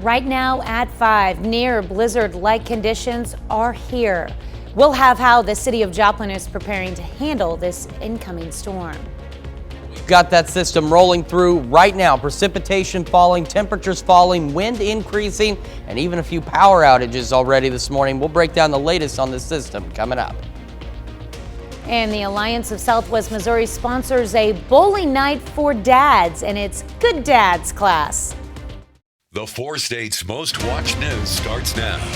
Right now at 5, near blizzard-like conditions are here. We'll have how the city of Joplin is preparing to handle this incoming storm. We've got that system rolling through right now. Precipitation falling, temperatures falling, wind increasing, and even a few power outages already this morning. We'll break down the latest on this system coming up. And the Alliance of Southwest Missouri sponsors a bowling night for dads, and it's Good Dads class. The 4 states' most watched news starts now.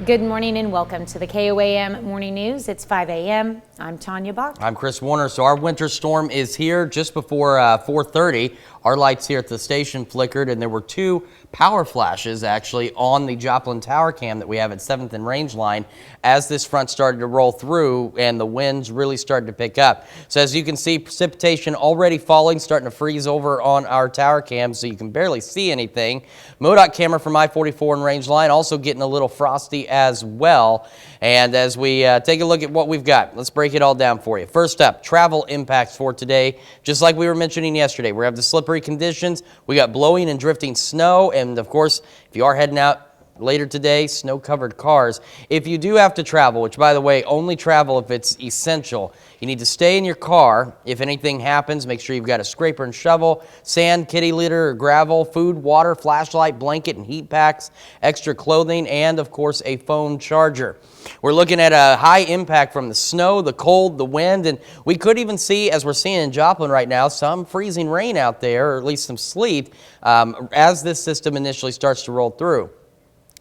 Good morning and welcome to the KOAM Morning News. It's 5 a.m. I'm Tanya Bach. I'm Chris Warner. So our winter storm is here just before 4:30. Our lights here at the station flickered, and there were 2 power flashes actually on the Joplin Tower cam that we have at 7th and Range Line as this front started to roll through and the winds really started to pick up. So as you can see, precipitation already falling, starting to freeze over on our tower cam so you can barely see anything. MoDOT camera from I-44 and Range Line also getting a little frosty as well. And as we take a look at what we've got, let's break it all down for you. First up, travel impacts for today. Just like we were mentioning yesterday, we have the slippery conditions. We got blowing and drifting snow. And of course, if you are heading out later today, snow-covered cars. If you do have to travel, which by the way, only travel if it's essential, you need to stay in your car. If anything happens, make sure you've got a scraper and shovel, sand, kitty litter, or gravel, food, water, flashlight, blanket, and heat packs, extra clothing, and of course, a phone charger. We're looking at a high impact from the snow, the cold, the wind, and we could even see, as we're seeing in Joplin right now, some freezing rain out there, or at least some sleet, as this system initially starts to roll through.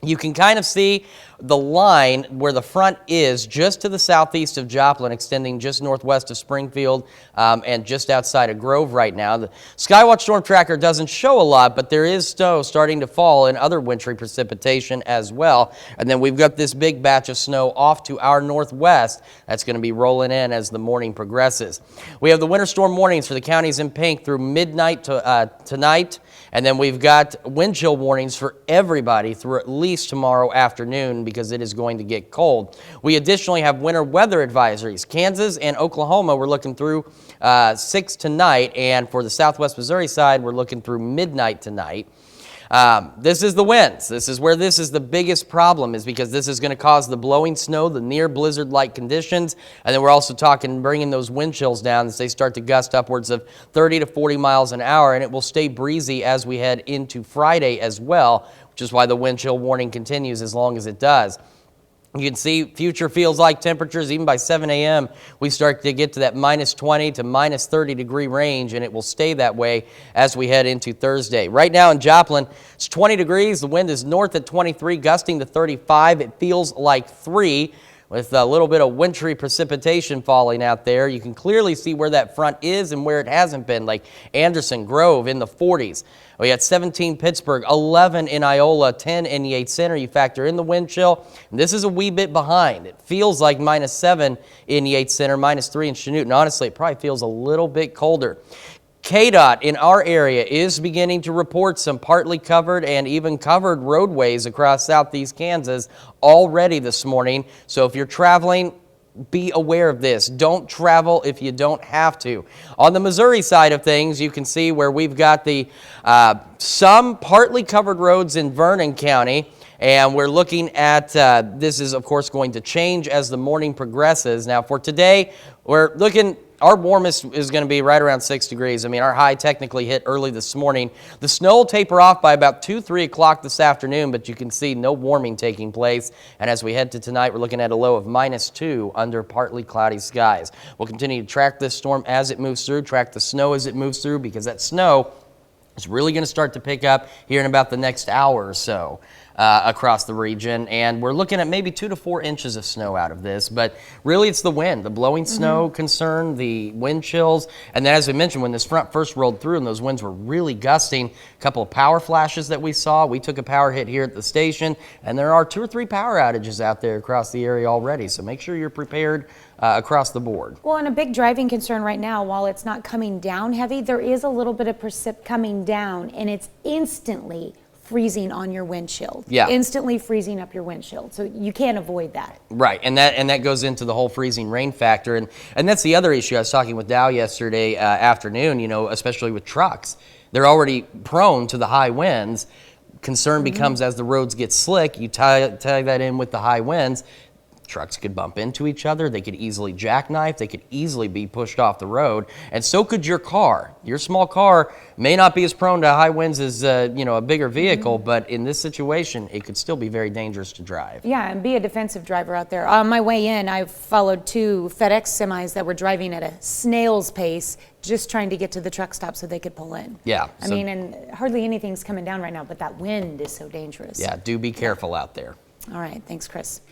You can kind of see the line where the front is just to the southeast of Joplin, extending just northwest of Springfield and just outside of Grove right now. The Skywatch Storm Tracker doesn't show a lot, but there is snow starting to fall and other wintry precipitation as well. And then we've got this big batch of snow off to our northwest that's going to be rolling in as the morning progresses. We have the winter storm warnings for the counties in pink through midnight to tonight. And then we've got wind chill warnings for everybody through at least tomorrow afternoon because it is going to get cold. We additionally have winter weather advisories. Kansas and Oklahoma, we're looking through 6 tonight. And for the southwest Missouri side, we're looking through midnight tonight. This is the winds. This is where this is the biggest problem, is because this is going to cause the blowing snow, the near blizzard-like conditions, and then we're also talking bringing those wind chills down as they start to gust upwards of 30 to 40 miles an hour, and it will stay breezy as we head into Friday as well, which is why the wind chill warning continues as long as it does. You can see future feels like temperatures, even by 7 a.m., we start to get to that minus 20 to minus 30 degree range, and it will stay that way as we head into Thursday. Right now in Joplin, it's 20 degrees. The wind is north at 23, gusting to 35. It feels like 3. With a little bit of wintry precipitation falling out there. You can clearly see where that front is and where it hasn't been, like Anderson, Grove in the 40s. We had 17 Pittsburgh, 11 in Iola, 10 in Yates Center. You factor in the wind chill, and this is a wee bit behind. It feels like minus 7 in Yates Center, minus 3 in Chanute, and honestly, it probably feels a little bit colder. KDOT in our area is beginning to report some partly covered and even covered roadways across southeast Kansas already this morning. So if you're traveling, be aware of this. Don't travel if you don't have to. On the Missouri side of things, you can see where we've got the some partly covered roads in Vernon County. And we're looking at, this is of course going to change as the morning progresses. Now for today, we're looking, our warmest is going to be right around 6 degrees. I mean, our high technically hit early this morning. The snow will taper off by about 2, 3 o'clock this afternoon, but you can see no warming taking place. And as we head to tonight, we're looking at a low of minus 2 under partly cloudy skies. We'll continue to track this storm as it moves through, track the snow as it moves through, because that snow is really going to start to pick up here in about the next hour or so. Across the region, and we're looking at maybe 2 to 4 inches of snow out of this, but really it's the wind, the blowing snow concern, the wind chills, and then as we mentioned, when this front first rolled through and those winds were really gusting, a couple of power flashes that we saw, we took a power hit here at the station, and there are 2 or 3 power outages out there across the area already, so make sure you're prepared across the board. Well, and a big driving concern right now, while it's not coming down heavy, there is a little bit of precip coming down, and it's instantly freezing on your windshield. Yeah. Instantly freezing up your windshield. So you can't avoid that. Right, and that goes into the whole freezing rain factor, and that's the other issue. I was talking with Dow yesterday afternoon. Especially with trucks, they're already prone to the high winds. Concern becomes as the roads get slick. You tie that in with the high winds. Trucks could bump into each other. They could easily jackknife. They could easily be pushed off the road. And so could your car. Your small car may not be as prone to high winds as a bigger vehicle, but in this situation, it could still be very dangerous to drive. Yeah, and be a defensive driver out there. On my way in, I followed 2 FedEx semis that were driving at a snail's pace, just trying to get to the truck stop so they could pull in. Yeah. I mean, and hardly anything's coming down right now, but that wind is so dangerous. Yeah, do be careful out there. All right, thanks, Chris.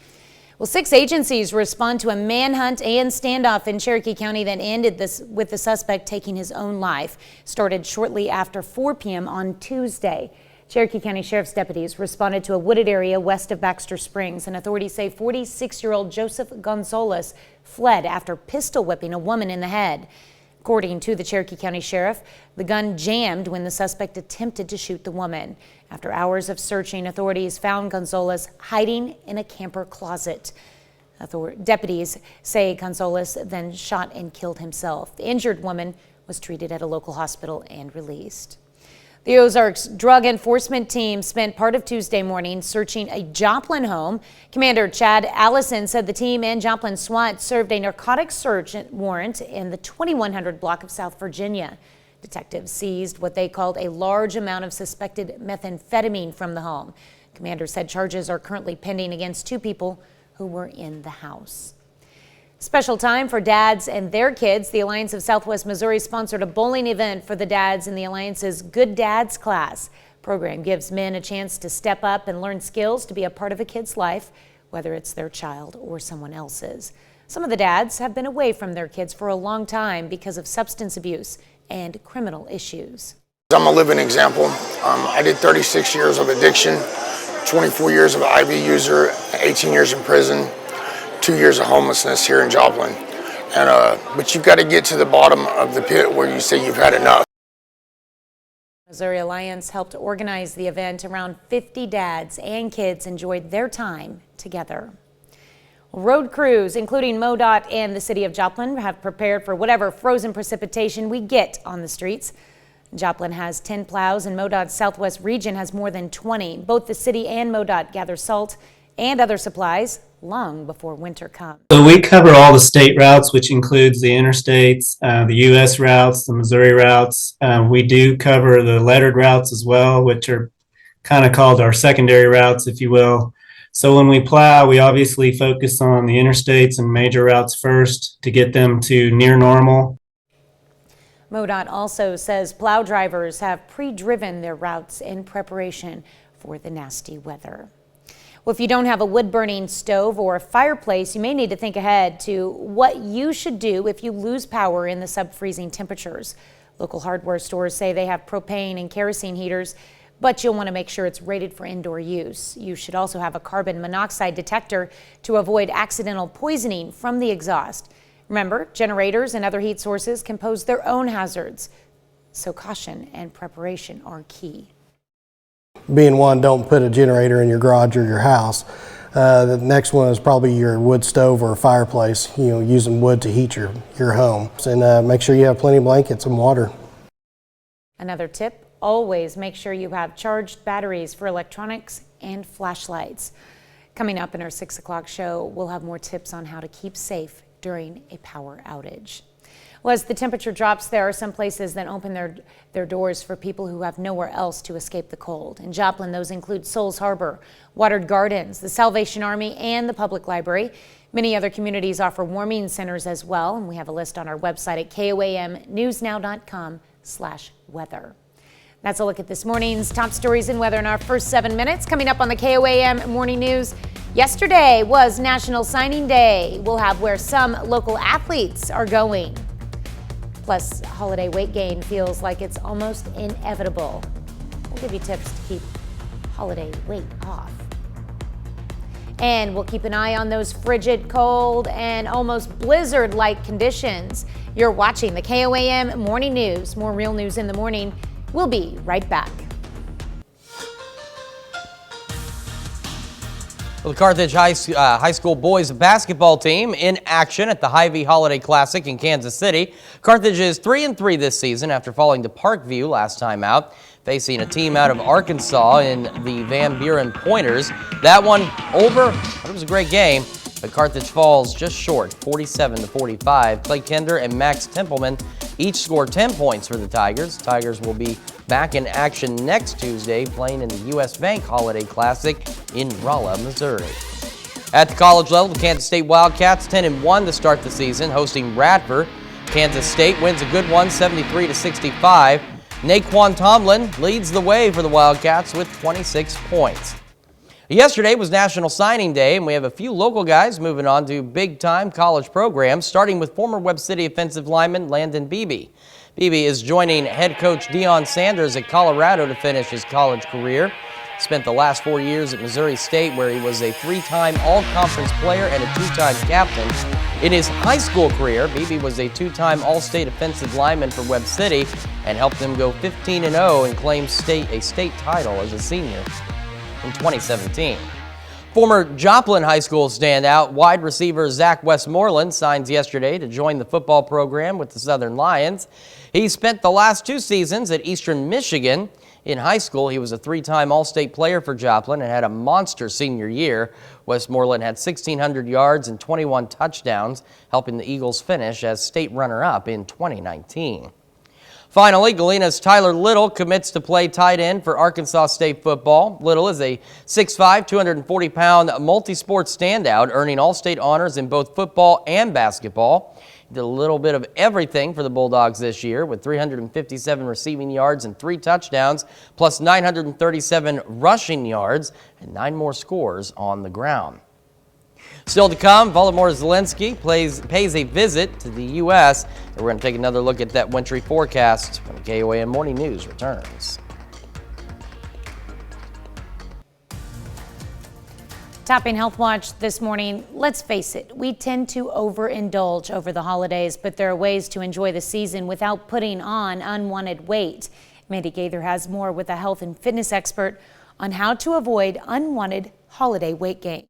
Well, 6 agencies respond to a manhunt and standoff in Cherokee County that ended with the suspect taking his own life. Started shortly after 4 p.m. on Tuesday. Cherokee County Sheriff's deputies responded to a wooded area west of Baxter Springs, and authorities say 46-year-old Joseph Gonzalez fled after pistol whipping a woman in the head. According to the Cherokee County Sheriff, the gun jammed when the suspect attempted to shoot the woman. After hours of searching, authorities found Gonzalez hiding in a camper closet. Deputies say Gonzalez then shot and killed himself. The injured woman was treated at a local hospital and released. The Ozarks drug enforcement team spent part of Tuesday morning searching a Joplin home. Commander Chad Allison said the team and Joplin SWAT served a narcotics search warrant in the 2100 block of South Virginia. Detectives seized what they called a large amount of suspected methamphetamine from the home. Commander said charges are currently pending against 2 people who were in the house. Special time for dads and their kids. The Alliance of Southwest Missouri sponsored a bowling event for the dads in the Alliance's Good Dads class. Program gives men a chance to step up and learn skills to be a part of a kid's life, whether it's their child or someone else's. Some of the dads have been away from their kids for a long time because of substance abuse and criminal issues. I'm a living example. I did 36 years of addiction, 24 years of IV user, 18 years in prison, 2 years of homelessness here in Joplin. But you've got to get to the bottom of the pit where you say you've had enough. Missouri Alliance helped organize the event. Around 50 dads and kids enjoyed their time together. Road crews, including MoDOT and the city of Joplin, have prepared for whatever frozen precipitation we get on the streets. Joplin has 10 plows and MoDOT's Southwest region has more than 20. Both the city and MoDOT gather salt and other supplies long before winter comes. So we cover all the state routes, which includes the interstates, the U.S. routes, the Missouri routes. We do cover the lettered routes as well, which are kind of called our secondary routes, if you will. So when we plow, we obviously focus on the interstates and major routes first to get them to near normal. MoDOT also says plow drivers have pre-driven their routes in preparation for the nasty weather. Well, if you don't have a wood-burning stove or a fireplace, you may need to think ahead to what you should do if you lose power in the sub-freezing temperatures. Local hardware stores say they have propane and kerosene heaters, but you'll want to make sure it's rated for indoor use. You should also have a carbon monoxide detector to avoid accidental poisoning from the exhaust. Remember, generators and other heat sources can pose their own hazards, so caution and preparation are key. Being one, don't put a generator in your garage or your house. The next one is probably your wood stove or fireplace, using wood to heat your home. And make sure you have plenty of blankets and water. Another tip, always make sure you have charged batteries for electronics and flashlights. Coming up in our 6 o'clock show, we'll have more tips on how to keep safe during a power outage. Well, as the temperature drops, there are some places that open their doors for people who have nowhere else to escape the cold. In Joplin, those include Souls Harbor, Watered Gardens, the Salvation Army, and the Public Library. Many other communities offer warming centers as well, and we have a list on our website at koamnewsnow.com/weather. That's a look at this morning's top stories and weather in our first 7 minutes. Coming up on the KOAM Morning News, yesterday was National Signing Day. We'll have where some local athletes are going. Plus, holiday weight gain feels like it's almost inevitable. We'll give you tips to keep holiday weight off. And we'll keep an eye on those frigid, cold, and almost blizzard-like conditions. You're watching the KOAM Morning News. More real news in the morning. We'll be right back. Well, the Carthage High School boys basketball team in action at the Hy-Vee Holiday Classic in Kansas City. Carthage is 3-3 this season after falling to Parkview last time out, facing a team out of Arkansas in the Van Buren Pointers. That one over, but it was a great game, but Carthage falls just short, 47-45. Clay Kinder and Max Templeman each scored 10 points for the Tigers. Tigers will be back in action next Tuesday, playing in the U.S. Bank Holiday Classic in Rolla, Missouri. At the college level, the Kansas State Wildcats 10-1 to start the season, hosting Radford. Kansas State wins a good one, 73-65. Naquan Tomlin leads the way for the Wildcats with 26 points. Yesterday was National Signing Day, and we have a few local guys moving on to big-time college programs, starting with former Webb City offensive lineman Landon Beebe. Beebe is joining head coach Deion Sanders at Colorado to finish his college career. Spent the last 4 years at Missouri State, where he was a 3-time All-Conference player and a 2-time captain. In his high school career, Beebe was a 2-time All-State offensive lineman for Webb City and helped them go 15-0 and claim a state title as a senior in 2017. Former Joplin High School standout wide receiver Zach Westmoreland signs yesterday to join the football program with the Southern Lions. He spent the last 2 seasons at Eastern Michigan. In high school, he was a 3-time All-State player for Joplin and had a monster senior year. Westmoreland had 1,600 yards and 21 touchdowns, helping the Eagles finish as state runner-up in 2019. Finally, Galena's Tyler Little commits to play tight end for Arkansas State football. Little is a 6'5", 240-pound multi-sport standout, earning all-state honors in both football and basketball. He did a little bit of everything for the Bulldogs this year with 357 receiving yards and 3 touchdowns, plus 937 rushing yards and 9 more scores on the ground. Still to come, Volodymyr Zelensky pays a visit to the U.S. And we're going to take another look at that wintry forecast when the KOAM Morning News returns. Topping Health Watch this morning, let's face it, we tend to overindulge over the holidays, but there are ways to enjoy the season without putting on unwanted weight. Mandy Gaither has more with a health and fitness expert on how to avoid unwanted holiday weight gain.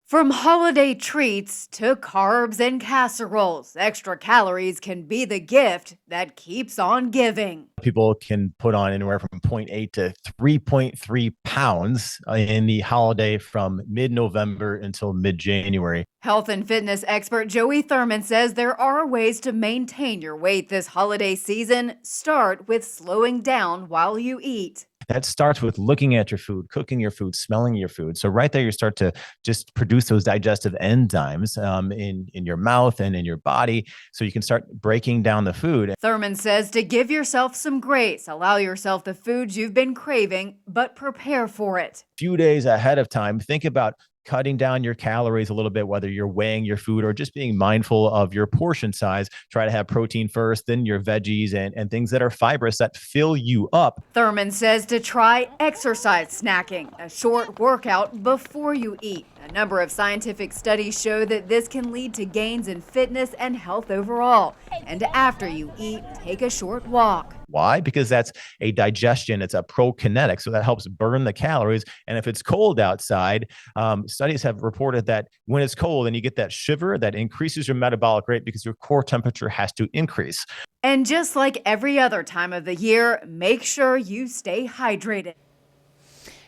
From holiday treats to carbs and casseroles, extra calories can be the gift that keeps on giving. People can put on anywhere from 0.8 to 3.3 pounds in the holiday from mid-November until mid-January. Health and fitness expert Joey Thurman says there are ways to maintain your weight this holiday season. Start with slowing down while you eat. That starts with looking at your food, cooking your food, smelling your food. So right there, you start to just produce those digestive enzymes in your mouth and in your body, so you can start breaking down the food. Thurman says to give yourself some grace, allow yourself the foods you've been craving, but prepare for it. A few days ahead of time, think about cutting down your calories a little bit, whether you're weighing your food or just being mindful of your portion size. Try to have protein first, then your veggies and things that are fibrous that fill you up. Thurman says to try exercise snacking, a short workout before you eat. A number of scientific studies show that this can lead to gains in fitness and health overall. And after you eat, take a short walk. Why? Because that's a digestion. It's a prokinetic, so that helps burn the calories. And if it's cold outside, studies have reported that when it's cold and you get that shiver, that increases your metabolic rate because your core temperature has to increase. And just like every other time of the year, make sure you stay hydrated.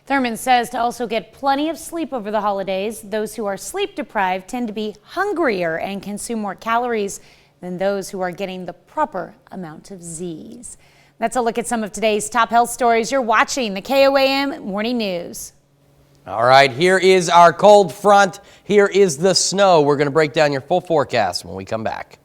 Thurman says to also get plenty of sleep over the holidays. Those who are sleep deprived tend to be hungrier and consume more calories than those who are getting the proper amount of Z's. That's a look at some of today's top health stories. You're watching the KOAM Morning News. All right, here is our cold front. Here is the snow. We're going to break down your full forecast when we come back.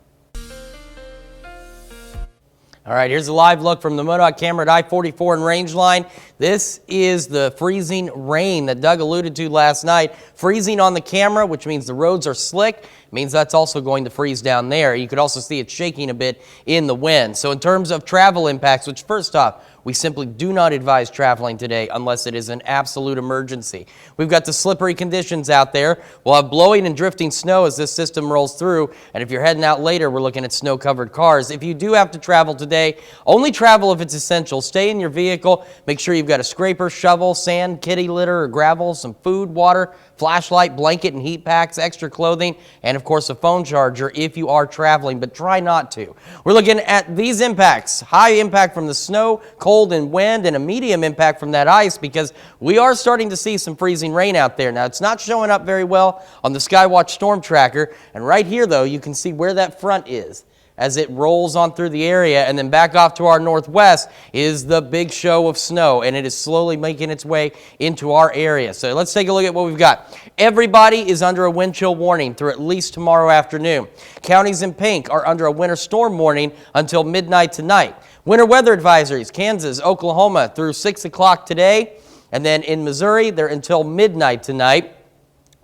All right, here's a live look from the MoDOT camera at I-44 and Rangeline. This is the freezing rain that Doug alluded to last night. Freezing on the camera, which means the roads are slick, means that's also going to freeze down there. You could also see it shaking a bit in the wind. So in terms of travel impacts, which first off, we simply do not advise traveling today unless it is an absolute emergency. We've got the slippery conditions out there. We'll have blowing and drifting snow as this system rolls through. And if you're heading out later, we're looking at snow-covered cars. If you do have to travel today, only travel if it's essential. Stay in your vehicle. Make sure you've got a scraper, shovel, sand, kitty litter, or gravel, some food, water, flashlight, blanket, and heat packs, extra clothing, and of course a phone charger if you are traveling, but try not to. We're looking at these impacts: high impact from the snow, cold and wind, and a medium impact from that ice, because we are starting to see some freezing rain out there. Now, it's not showing up very well on the Skywatch Storm Tracker, and right here though you can see where that front is as it rolls on through the area, and then back off to our northwest is the big show of snow, and it is slowly making its way into our area. So let's take a look at what we've got. Everybody is under a wind chill warning through at least tomorrow afternoon. Counties in pink are under a winter storm warning until midnight tonight. Winter weather advisories: Kansas, Oklahoma through 6 o'clock today, and then in Missouri they're until midnight tonight.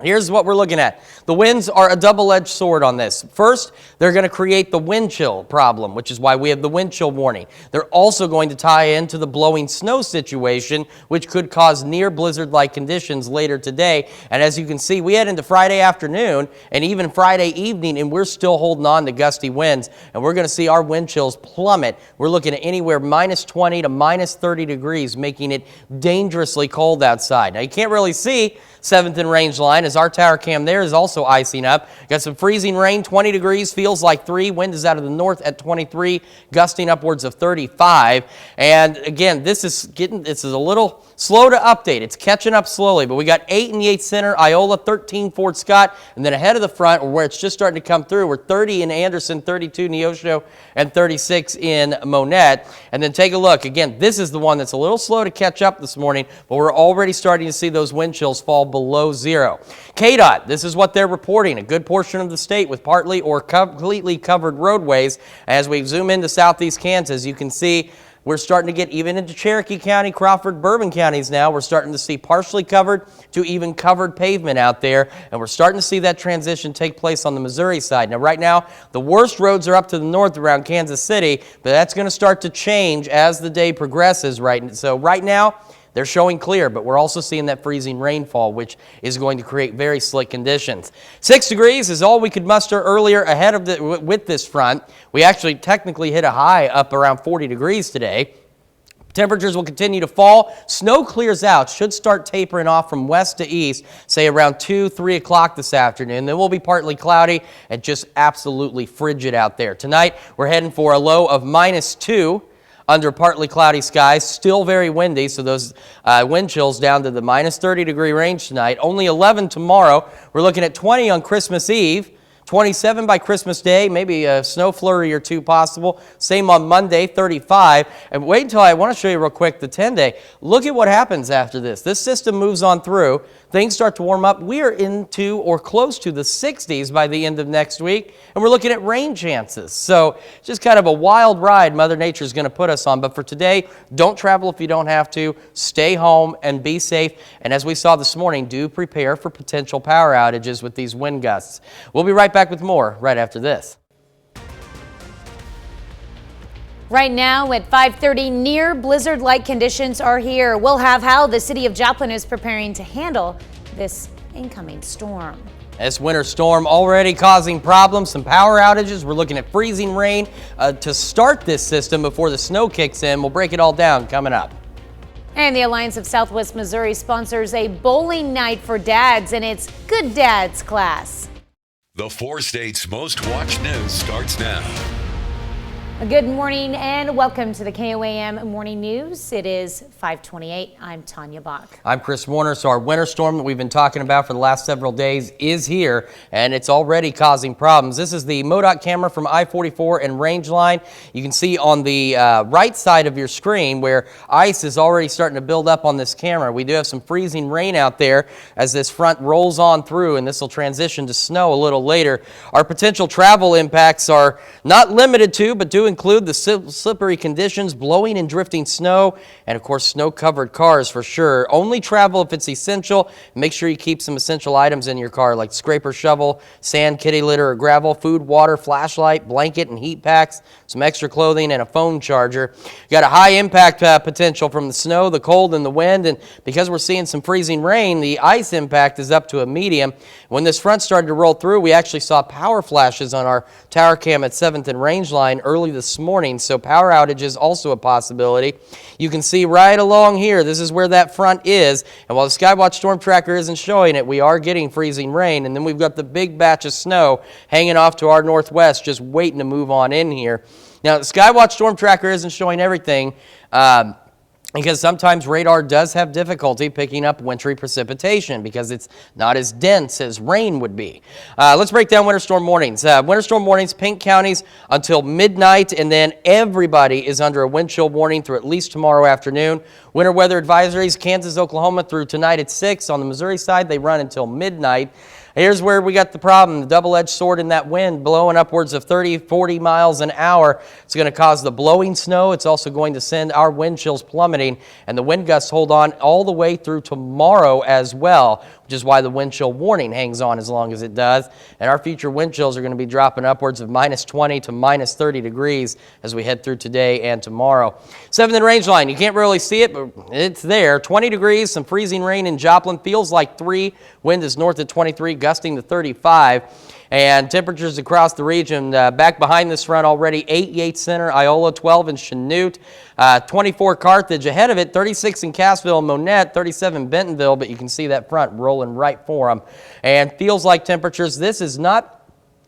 Here's what we're looking at. The winds are a double-edged sword on this. First, they're going to create the wind chill problem, which is why we have the wind chill warning. They're also going to tie into the blowing snow situation, which could cause near blizzard-like conditions later today. And as you can see, we head into Friday afternoon and even Friday evening, and we're still holding on to gusty winds. And we're going to see our wind chills plummet. We're looking at anywhere minus 20 to minus 30 degrees, making it dangerously cold outside. Now, you can't really see 7th and Range Line, as our tower cam there is also icing up. Got some freezing rain, 20 degrees, feels like 3. Wind is out of the north at 23, gusting upwards of 35. And again, this is a little slow to update. It's catching up slowly, but we got 8 in Yates Center, Iola, 13 Fort Scott, and then ahead of the front, or where it's just starting to come through, we're 30 in Anderson, 32 Neosho, and 36 in Monette. And then take a look. Again, this is the one that's a little slow to catch up this morning, but we're already starting to see those wind chills fall below zero. KDOT, this is what they're reporting: a good portion of the state with partly or completely covered roadways. As we zoom into southeast Kansas, you can see we're starting to get even into Cherokee County, Crawford, Bourbon counties now. We're starting to see partially covered to even covered pavement out there, and we're starting to see that transition take place on the Missouri side. Now, right now, the worst roads are up to the north around Kansas City, but that's going to start to change as the day progresses. So right now, they're showing clear, but we're also seeing that freezing rainfall, which is going to create very slick conditions. 6 degrees is all we could muster earlier ahead of with this front. We actually technically hit a high up around 40 degrees today. Temperatures will continue to fall. Snow clears out, should start tapering off from west to east, say around 2, 3 o'clock this afternoon. Then we'll be partly cloudy and just absolutely frigid out there. Tonight, we're heading for a low of -2. Under partly cloudy skies, still very windy, so those wind chills down to the minus 30 degree range tonight. Only 11 tomorrow. We're looking at 20 on Christmas Eve, 27 by Christmas Day, maybe a snow flurry or two possible. Same on Monday, 35. And wait until I want to show you real quick the 10-day. Look at what happens after this. This system moves on through. Things start to warm up. We are into or close to the 60s by the end of next week, and we're looking at rain chances. So just kind of a wild ride Mother Nature is going to put us on. But for today, don't travel if you don't have to. Stay home and be safe. And as we saw this morning, do prepare for potential power outages with these wind gusts. We'll be right back with more right after this. Right now at 5:30, near blizzard-like conditions are here. We'll have how the city of Joplin is preparing to handle this incoming storm. This winter storm already causing problems, some power outages. We're looking at freezing rain to start this system before the snow kicks in. We'll break it all down coming up. And the Alliance of Southwest Missouri sponsors a bowling night for dads in its Good Dads class. The 4 states' most watched news starts now. Good morning and welcome to the KOAM Morning News. It is 5:28. I'm Tanya Bach. I'm Chris Warner. So our winter storm that we've been talking about for the last several days is here, and it's already causing problems. This is the MoDOT camera from I-44 and Range Line. You can see on the right side of your screen where ice is already starting to build up on this camera. We do have some freezing rain out there as this front rolls on through, and this will transition to snow a little later. Our potential travel impacts are not limited to, but do include the slippery conditions, blowing and drifting snow, and of course snow-covered cars for sure. Only travel if it's essential. Make sure you keep some essential items in your car like scraper, shovel, sand, kitty litter, or gravel, food, water, flashlight, blanket, and heat packs, some extra clothing, and a phone charger. You got a high impact potential from the snow, the cold, and the wind, and because we're seeing some freezing rain, the ice impact is up to a medium. When this front started to roll through, we actually saw power flashes on our tower cam at 7th and Range Line early this morning, so power outages also a possibility. You can see right along here, this is where that front is, and while the Skywatch Storm Tracker isn't showing it, we are getting freezing rain, and then we've got the big batch of snow hanging off to our northwest, just waiting to move on in here. Now, the Skywatch Storm Tracker isn't showing everything, because sometimes radar does have difficulty picking up wintry precipitation because it's not as dense as rain would be. Let's break down winter storm warnings. Winter storm warnings, pink counties until midnight, and then everybody is under a wind chill warning through at least tomorrow afternoon. Winter weather advisories, Kansas, Oklahoma through tonight at 6. On the Missouri side, they run until midnight. Here's where we got the problem, the double-edged sword in that wind blowing upwards of 30, 40 miles an hour. It's going to cause the blowing snow. It's also going to send our wind chills plummeting, and the wind gusts hold on all the way through tomorrow as well, which is why the wind chill warning hangs on as long as it does. And our future wind chills are going to be dropping upwards of minus 20 to minus 30 degrees as we head through today and tomorrow. 7th and range line, you can't really see it, but it's there. 20 degrees, some freezing rain in Joplin, feels like 3. Wind is north at 23, gusting to 35. And temperatures across the region, back behind this front already, 8 Yates Center, Iola, 12 in Chanute, 24 Carthage. Ahead of it, 36 in Cassville and Monette, 37 Bentonville, but you can see that front rolling right for them. And feels like temperatures, this is not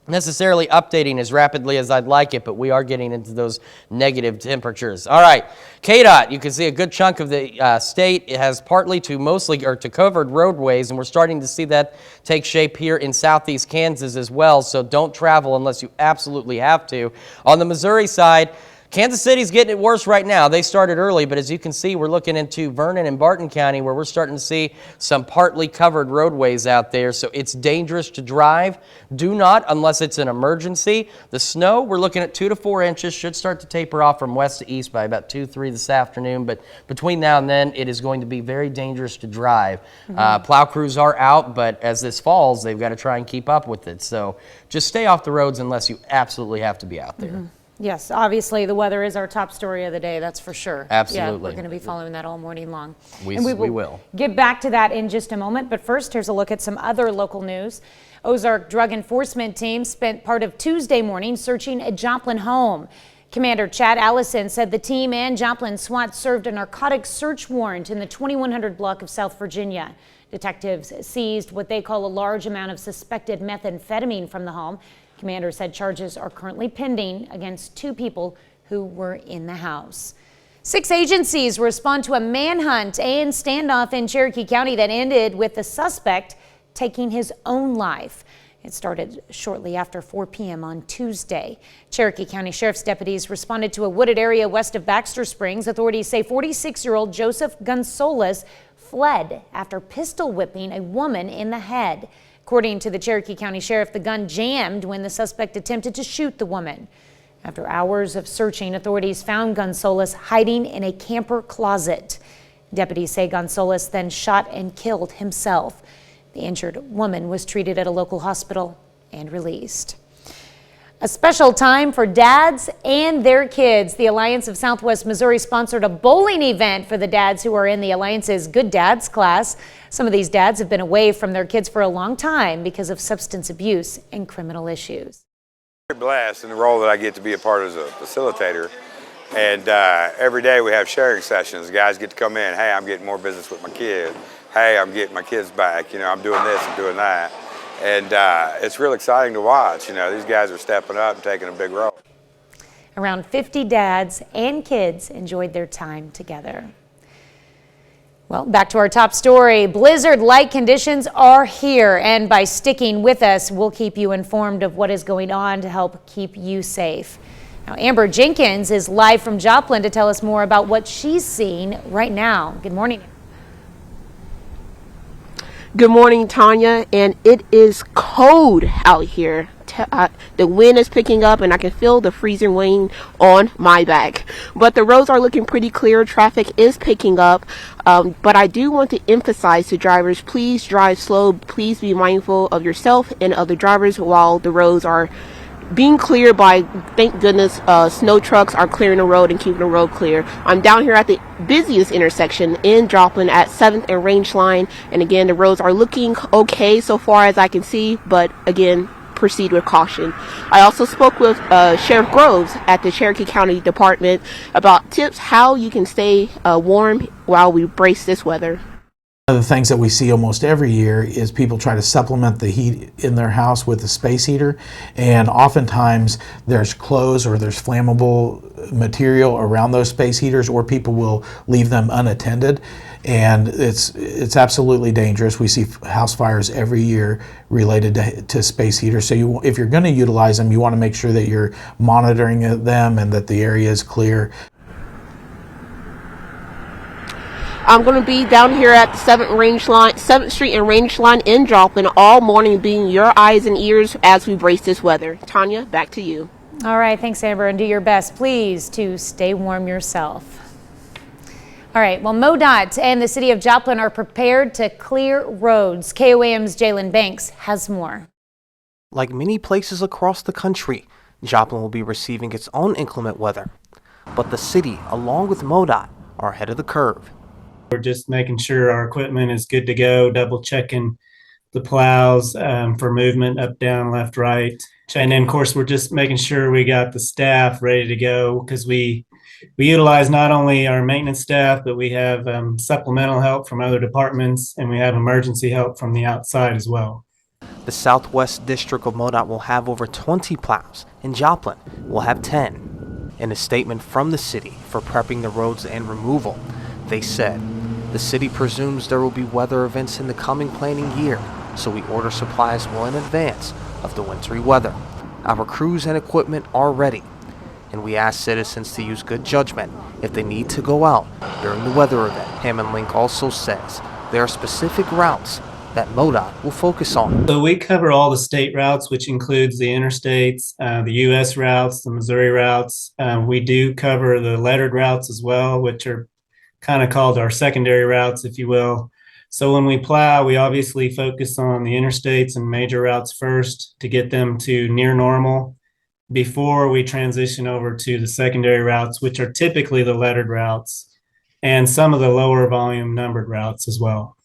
necessarily updating as rapidly as I'd like it, but we are getting into those negative temperatures. All right, KDOT, you can see a good chunk of the state. It has partly to mostly or to covered roadways, and we're starting to see that take shape here in southeast Kansas as well, so don't travel unless you absolutely have to. On the Missouri side, Kansas City's getting it worse right now. They started early, but as you can see, we're looking into Vernon and Barton County where we're starting to see some partly covered roadways out there, so it's dangerous to drive. Do not unless it's an emergency. The snow, we're looking at 2 to 4 inches, should start to taper off from west to east by about 2, 3 this afternoon, but between now and then, it is going to be very dangerous to drive. Plow crews are out, but as this falls, they've got to try and keep up with it, so just stay off the roads unless you absolutely have to be out there. Yes, obviously the weather is our top story of the day, that's for sure. Absolutely. Yeah, we're going to be following that all morning long. We will. Get back to that in just a moment, but first here's a look at some other local news. Ozark Drug Enforcement Team spent part of Tuesday morning searching a Joplin home. Commander Chad Allison said the team and Joplin SWAT served a narcotics search warrant in the 2100 block of South Virginia. Detectives seized what they call a large amount of suspected methamphetamine from the home. Commander said charges are currently pending against 2 people who were in the house. 6 agencies respond to a manhunt and standoff in Cherokee County that ended with the suspect taking his own life. It started shortly after 4 p.m. on Tuesday. Cherokee County Sheriff's deputies responded to a wooded area west of Baxter Springs. Authorities say 46-year-old Joseph Gonzalez fled after pistol whipping a woman in the head. According to the Cherokee County Sheriff, the gun jammed when the suspect attempted to shoot the woman. After hours of searching, authorities found Gonzalez hiding in a camper closet. Deputies say Gonzalez then shot and killed himself. The injured woman was treated at a local hospital and released. A special time for dads and their kids. The Alliance of Southwest Missouri sponsored a bowling event for the dads who are in the Alliance's Good Dads class. Some of these dads have been away from their kids for a long time because of substance abuse and criminal issues. I'm blessed in the role that I get to be a part as a facilitator. And every day we have sharing sessions. Guys get to come in. Hey, I'm getting more business with my kid. Hey, I'm getting my kids back. You know, I'm doing this and doing that. And it's real exciting to watch. You know, these guys are stepping up and taking a big role. Around 50 dads and kids enjoyed their time together. Well, back to our top story. Blizzard-like conditions are here, and by sticking with us, we'll keep you informed of what is going on to help keep you safe. Now, Amber Jenkins is live from Joplin to tell us more about what she's seeing right now. Good morning. Good morning, Tanya, and it is cold out here. The wind is picking up and I can feel the freezing rain on my back. But the roads are looking pretty clear. Traffic is picking up. But I do want to emphasize to drivers, please drive slow. Please be mindful of yourself and other drivers while the roads are being cleared by, thank goodness, snow trucks are clearing the road and keeping the road clear. I'm down here at the busiest intersection in Joplin at 7th and Range Line. And again, the roads are looking okay so far as I can see. But again, proceed with caution. I also spoke with Sheriff Groves at the Cherokee County Department about tips how you can stay warm while we brace this weather. One of the things that we see almost every year is people try to supplement the heat in their house with a space heater, and oftentimes there's clothes or there's flammable material around those space heaters, or people will leave them unattended, and it's absolutely dangerous. We see house fires every year related to space heaters. So if you're going to utilize them, you want to make sure that you're monitoring them and that the area is clear. I'm going to be down here at the 7th Street and Range Line in Joplin all morning, being your eyes and ears as we brace this weather. Tanya, back to you. All right, thanks, Amber, and do your best, please, to stay warm yourself. All right, well, MoDOT and the city of Joplin are prepared to clear roads. KOAM's Jalen Banks has more. Like many places across the country, Joplin will be receiving its own inclement weather. But the city, along with MoDOT, are ahead of the curve. We're just making sure our equipment is good to go, double checking the plows for movement up, down, left, right. And then, of course, we're just making sure we got the staff ready to go, because we utilize not only our maintenance staff, but we have supplemental help from other departments, and we have emergency help from the outside as well. The Southwest District of MoDOT will have over 20 plows, and Joplin will have 10. In a statement from the city for prepping the roads and removal, they said, "The city presumes there will be weather events in the coming planning year, so we order supplies well in advance of the wintry weather. Our crews and equipment are ready, and we ask citizens to use good judgment if they need to go out during the weather event." Hammond Link also says there are specific routes that MoDOT will focus on. So we cover all the state routes, which includes the interstates, the U.S. routes, the Missouri routes. We do cover the lettered routes as well, which are kind of called our secondary routes, if you will. So when we plow, we obviously focus on the interstates and major routes first to get them to near normal before we transition over to the secondary routes, which are typically the lettered routes and some of the lower volume numbered routes as well.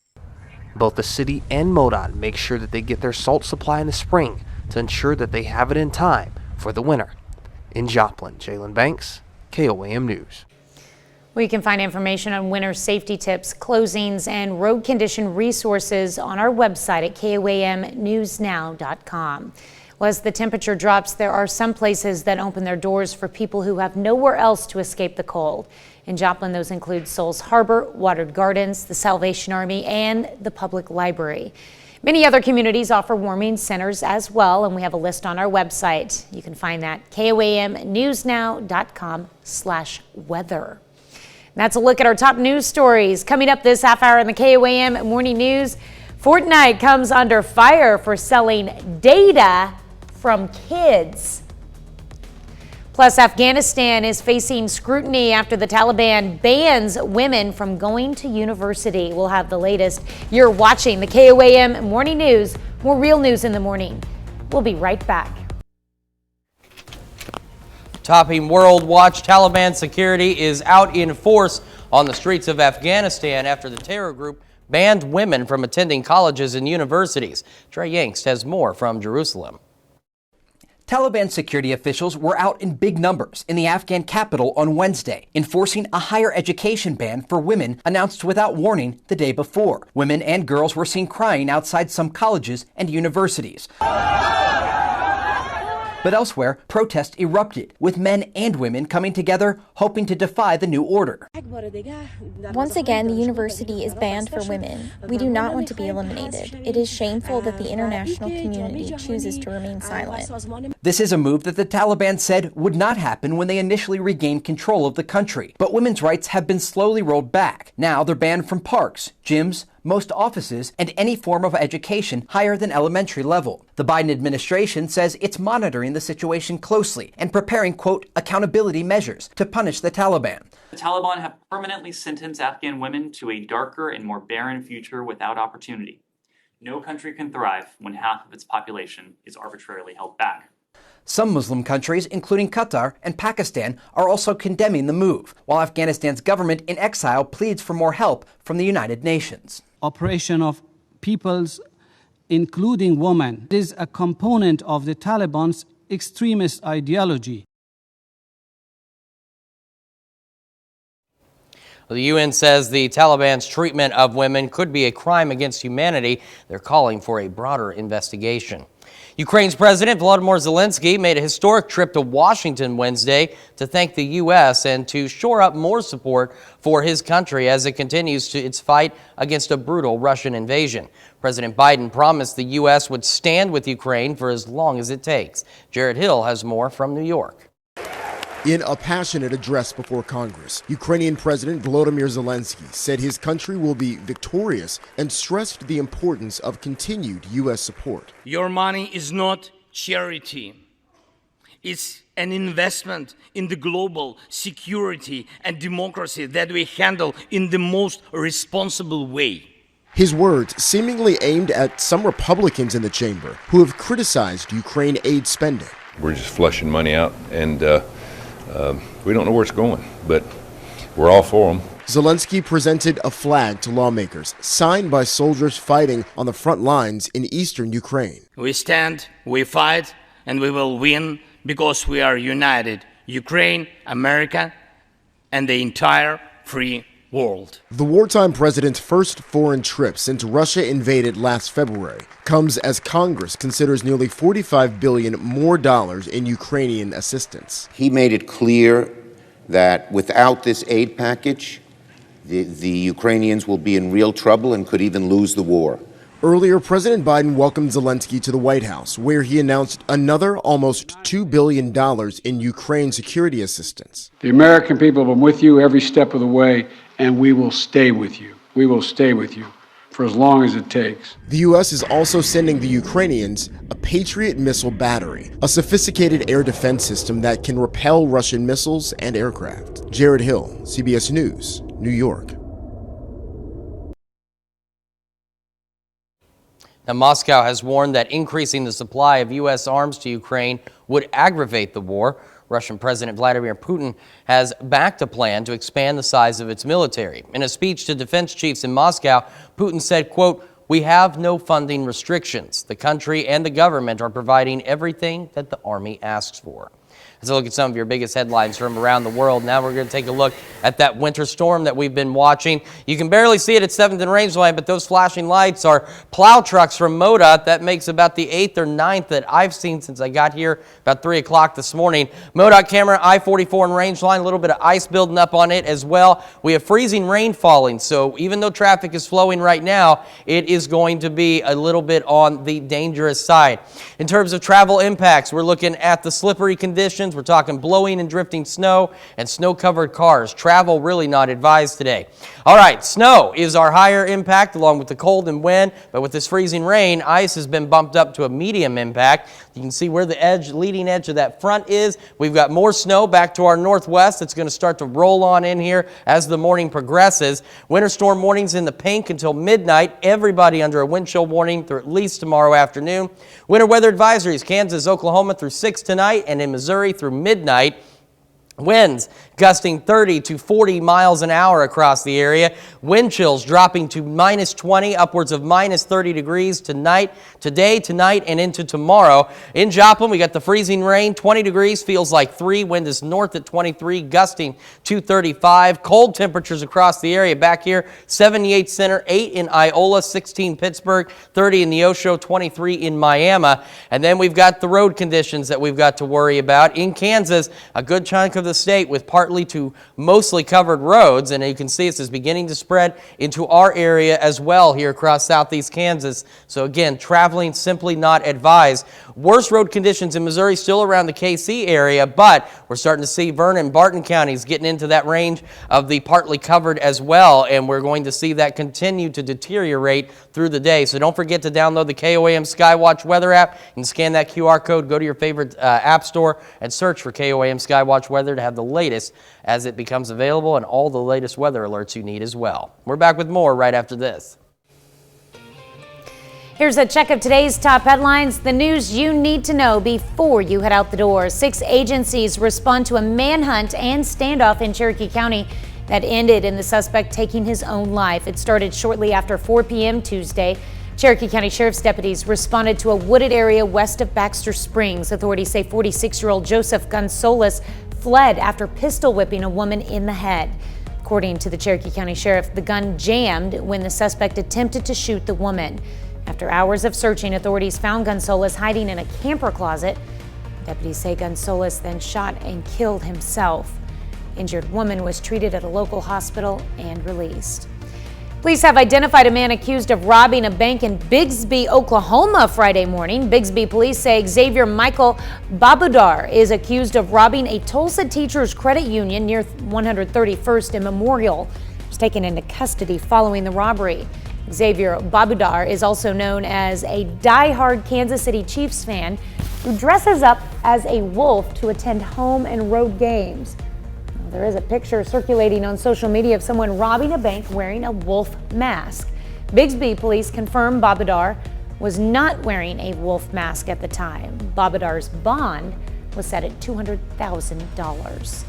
Both the city and MoDOT make sure that they get their salt supply in the spring to ensure that they have it in time for the winter. In Joplin, Jalen Banks, KOAM News. We can find information on winter safety tips, closings, and road condition resources on our website at KOAMnewsnow.com. Well, as the temperature drops, there are some places that open their doors for people who have nowhere else to escape the cold. In Joplin, those include Souls Harbor, Watered Gardens, the Salvation Army, and the Public Library. Many other communities offer warming centers as well, and we have a list on our website. You can find that KOAMnewsnow.com/weather. That's a look at our top news stories. Coming up this half hour in the KOAM Morning News, Fortnite comes under fire for selling data from kids. Plus, Afghanistan is facing scrutiny after the Taliban bans women from going to university. We'll have the latest. You're watching the KOAM Morning News. More real news in the morning. We'll be right back. Topping World Watch, Taliban security is out in force on the streets of Afghanistan after the terror group banned women from attending colleges and universities. Trey Yangst has more from Jerusalem. Taliban security officials were out in big numbers in the Afghan capital on Wednesday, enforcing a higher education ban for women announced without warning the day before. Women and girls were seen crying outside some colleges and universities. But elsewhere, protests erupted, with men and women coming together, hoping to defy the new order. Once again, the university is banned for women. We do not want to be eliminated. It is shameful that the international community chooses to remain silent. This is a move that the Taliban said would not happen when they initially regained control of the country. But women's rights have been slowly rolled back. Now they're banned from parks, gyms, most offices, and any form of education higher than elementary level. The Biden administration says it's monitoring the situation closely and preparing, quote, accountability measures to punish the Taliban. The Taliban have permanently sentenced Afghan women to a darker and more barren future without opportunity. No country can thrive when half of its population is arbitrarily held back. Some Muslim countries, including Qatar and Pakistan, are also condemning the move, while Afghanistan's government in exile pleads for more help from the United Nations. Operation of people's including women. It is a component of the Taliban's extremist ideology. The UN says the Taliban's treatment of women could be a crime against humanity. They're calling for a broader investigation. Ukraine's President Volodymyr Zelensky made a historic trip to Washington Wednesday to thank the U.S. and to shore up more support for his country as it continues its fight against a brutal Russian invasion. President Biden promised the U.S. would stand with Ukraine for as long as it takes. Jared Hill has more from New York. In a passionate address before Congress, Ukrainian President Volodymyr Zelensky said his country will be victorious and stressed the importance of continued U.S. support. Your money is not charity. It's an investment in the global security and democracy that we handle in the most responsible way. His words seemingly aimed at some Republicans in the chamber who have criticized Ukraine aid spending. We're just flushing money out and we don't know where it's going, but we're all for them. Zelensky presented a flag to lawmakers signed by soldiers fighting on the front lines in eastern Ukraine. We stand, we fight, and we will win because we are united. Ukraine, America, and the entire free world. The wartime president's first foreign trip since Russia invaded last February comes as Congress considers nearly $45 billion more in Ukrainian assistance. He made it clear that without this aid package, the Ukrainians will be in real trouble and could even lose the war. Earlier, President Biden welcomed Zelensky to the White House, where he announced another almost $2 billion in Ukraine security assistance. The American people have been with you every step of the way, and we will stay with you. We will stay with you for as long as it takes. The U.S. is also sending the Ukrainians a Patriot missile battery, a sophisticated air defense system that can repel Russian missiles and aircraft. Jared Hill, CBS News, New York. Now, Moscow has warned that increasing the supply of U.S. arms to Ukraine would aggravate the war. Russian President Vladimir Putin has backed a plan to expand the size of its military. In a speech to defense chiefs in Moscow, Putin said, quote, "We have no funding restrictions. The country and the government are providing everything that the army asks for." Let's look at some of your biggest headlines from around the world. Now we're going to take a look at that winter storm that we've been watching. You can barely see it at 7th and Rangeline, but those flashing lights are plow trucks from MoDOT. That makes about the 8th or 9th that I've seen since I got here about 3 o'clock this morning. MoDOT camera, I-44 and Rangeline, a little bit of ice building up on it as well. We have freezing rain falling, so even though traffic is flowing right now, it is going to be a little bit on the dangerous side. In terms of travel impacts, we're looking at the slippery conditions. We're talking blowing and drifting snow and snow-covered cars. Travel really not advised today. All right, snow is our higher impact along with the cold and wind, but with this freezing rain, ice has been bumped up to a medium impact. You can see where the leading edge of that front is. We've got more snow back to our northwest. It's going to start to roll on in here as the morning progresses. Winter storm warnings in the pink until midnight. Everybody under a wind chill warning through at least tomorrow afternoon. Winter weather advisories, Kansas, Oklahoma through 6 tonight, and in Missouri through midnight. Winds gusting 30 to 40 miles an hour across the area. Wind chills dropping to minus 20, upwards of minus 30 degrees today, tonight, and into tomorrow. In Joplin, we got the freezing rain, 20 degrees, feels like 3. Wind is north at 23, gusting to 35. Cold temperatures across the area. Back here, 78 Center, 8 in Iola, 16 Pittsburgh, 30 in Neosho, 23 in Miami. And then we've got the road conditions that we've got to worry about. In Kansas, a good chunk of the state with partly to mostly covered roads, and you can see this is beginning to spread into our area as well here across southeast Kansas. So again, traveling simply not advised. Worst road conditions in Missouri still around the KC area, but we're starting to see Vernon, Barton counties getting into that range of the partly covered as well, and we're going to see that continue to deteriorate through the day. So don't forget to download the KOAM Skywatch weather app and scan that QR code. Go to your favorite app store and search for KOAM Skywatch weather to have the latest as it becomes available and all the latest weather alerts you need as well. We're back with more right after this. Here's a check of today's top headlines, the news you need to know before you head out the door. 6 agencies respond to a manhunt and standoff in Cherokee County that ended in the suspect taking his own life. It started shortly after 4 p.m. Tuesday. Cherokee County Sheriff's deputies responded to a wooded area west of Baxter Springs. Authorities say 46-year-old Joseph Gonzalez fled after pistol whipping a woman in the head. According to the Cherokee County Sheriff, the gun jammed when the suspect attempted to shoot the woman. After hours of searching, authorities found Gonzalez hiding in a camper closet. Deputies say Gonzalez then shot and killed himself. Injured woman was treated at a local hospital and released. Police have identified a man accused of robbing a bank in Bixby, Oklahoma Friday morning. Bixby police say Xavier Michael Babudar is accused of robbing a Tulsa teachers credit union near 131st and Memorial. He was taken into custody following the robbery. Xavier Babudar is also known as a die-hard Kansas City Chiefs fan who dresses up as a wolf to attend home and road games. There is a picture circulating on social media of someone robbing a bank wearing a wolf mask. Bixby police confirm Babudar was not wearing a wolf mask at the time. Babudar's bond was set at $200,000.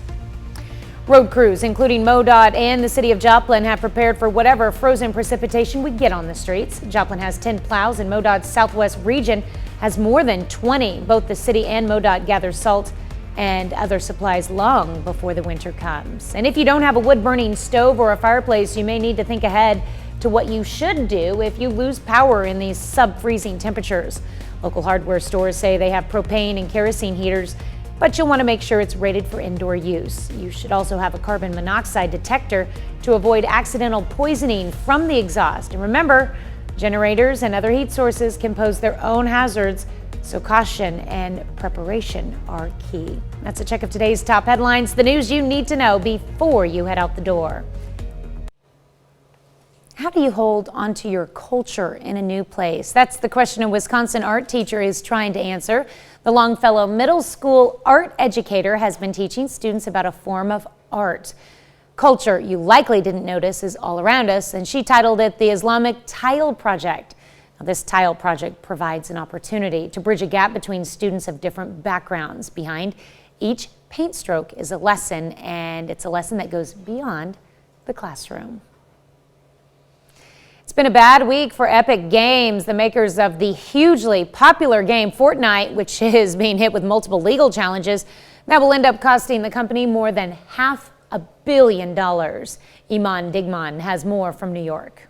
Road crews, including MoDOT and the city of Joplin, have prepared for whatever frozen precipitation we get on the streets. Joplin has 10 plows and MoDOT's southwest region has more than 20. Both the city and MoDOT gather salt and other supplies long before the winter comes. And if you don't have a wood-burning stove or a fireplace, you may need to think ahead to what you should do if you lose power in these sub-freezing temperatures. Local hardware stores say they have propane and kerosene heaters, but you'll want to make sure it's rated for indoor use. You should also have a carbon monoxide detector to avoid accidental poisoning from the exhaust. And remember, generators and other heat sources can pose their own hazards, so caution and preparation are key. That's a check of today's top headlines, the news you need to know before you head out the door. How do you hold onto your culture in a new place? That's the question a Wisconsin art teacher is trying to answer. The Longfellow Middle School art educator has been teaching students about a form of art. Culture you likely didn't notice is all around us, and she titled it the Islamic Tile Project. Now, this tile project provides an opportunity to bridge a gap between students of different backgrounds. Behind each paint stroke is a lesson, and it's a lesson that goes beyond the classroom. It's been a bad week for Epic Games, the makers of the hugely popular game Fortnite, which is being hit with multiple legal challenges that will end up costing the company more than $500 million. Iman Digman has more from New York.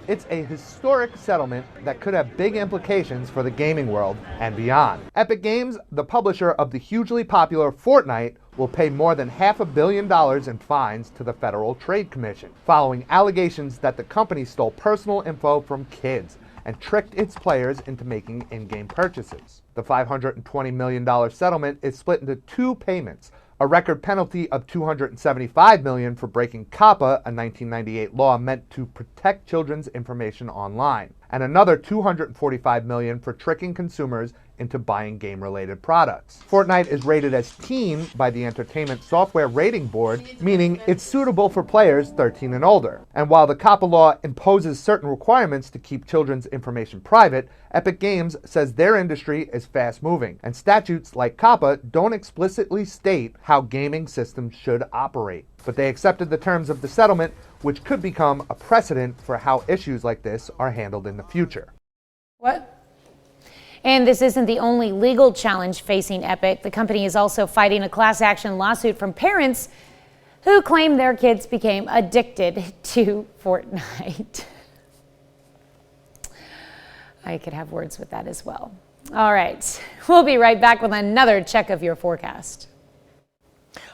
It's a historic settlement that could have big implications for the gaming world and beyond. Epic Games, the publisher of the hugely popular Fortnite, will pay more than $500 million in fines to the Federal Trade Commission, following allegations that the company stole personal info from kids and tricked its players into making in-game purchases. The $520 million settlement is split into two payments: a record penalty of $275 million for breaking COPPA, a 1998 law meant to protect children's information online, and another $245 million for tricking consumers into buying game-related products. Fortnite is rated as teen by the Entertainment Software Rating Board, meaning it's suitable for players 13 and older. And while the COPPA law imposes certain requirements to keep children's information private, Epic Games says their industry is fast-moving, and statutes like COPPA don't explicitly state how gaming systems should operate. But they accepted the terms of the settlement, which could become a precedent for how issues like this are handled in the future. What? And this isn't the only legal challenge facing Epic. The company is also fighting a class action lawsuit from parents who claim their kids became addicted to Fortnite. I could have words with that as well. All right, we'll be right back with another check of your forecast.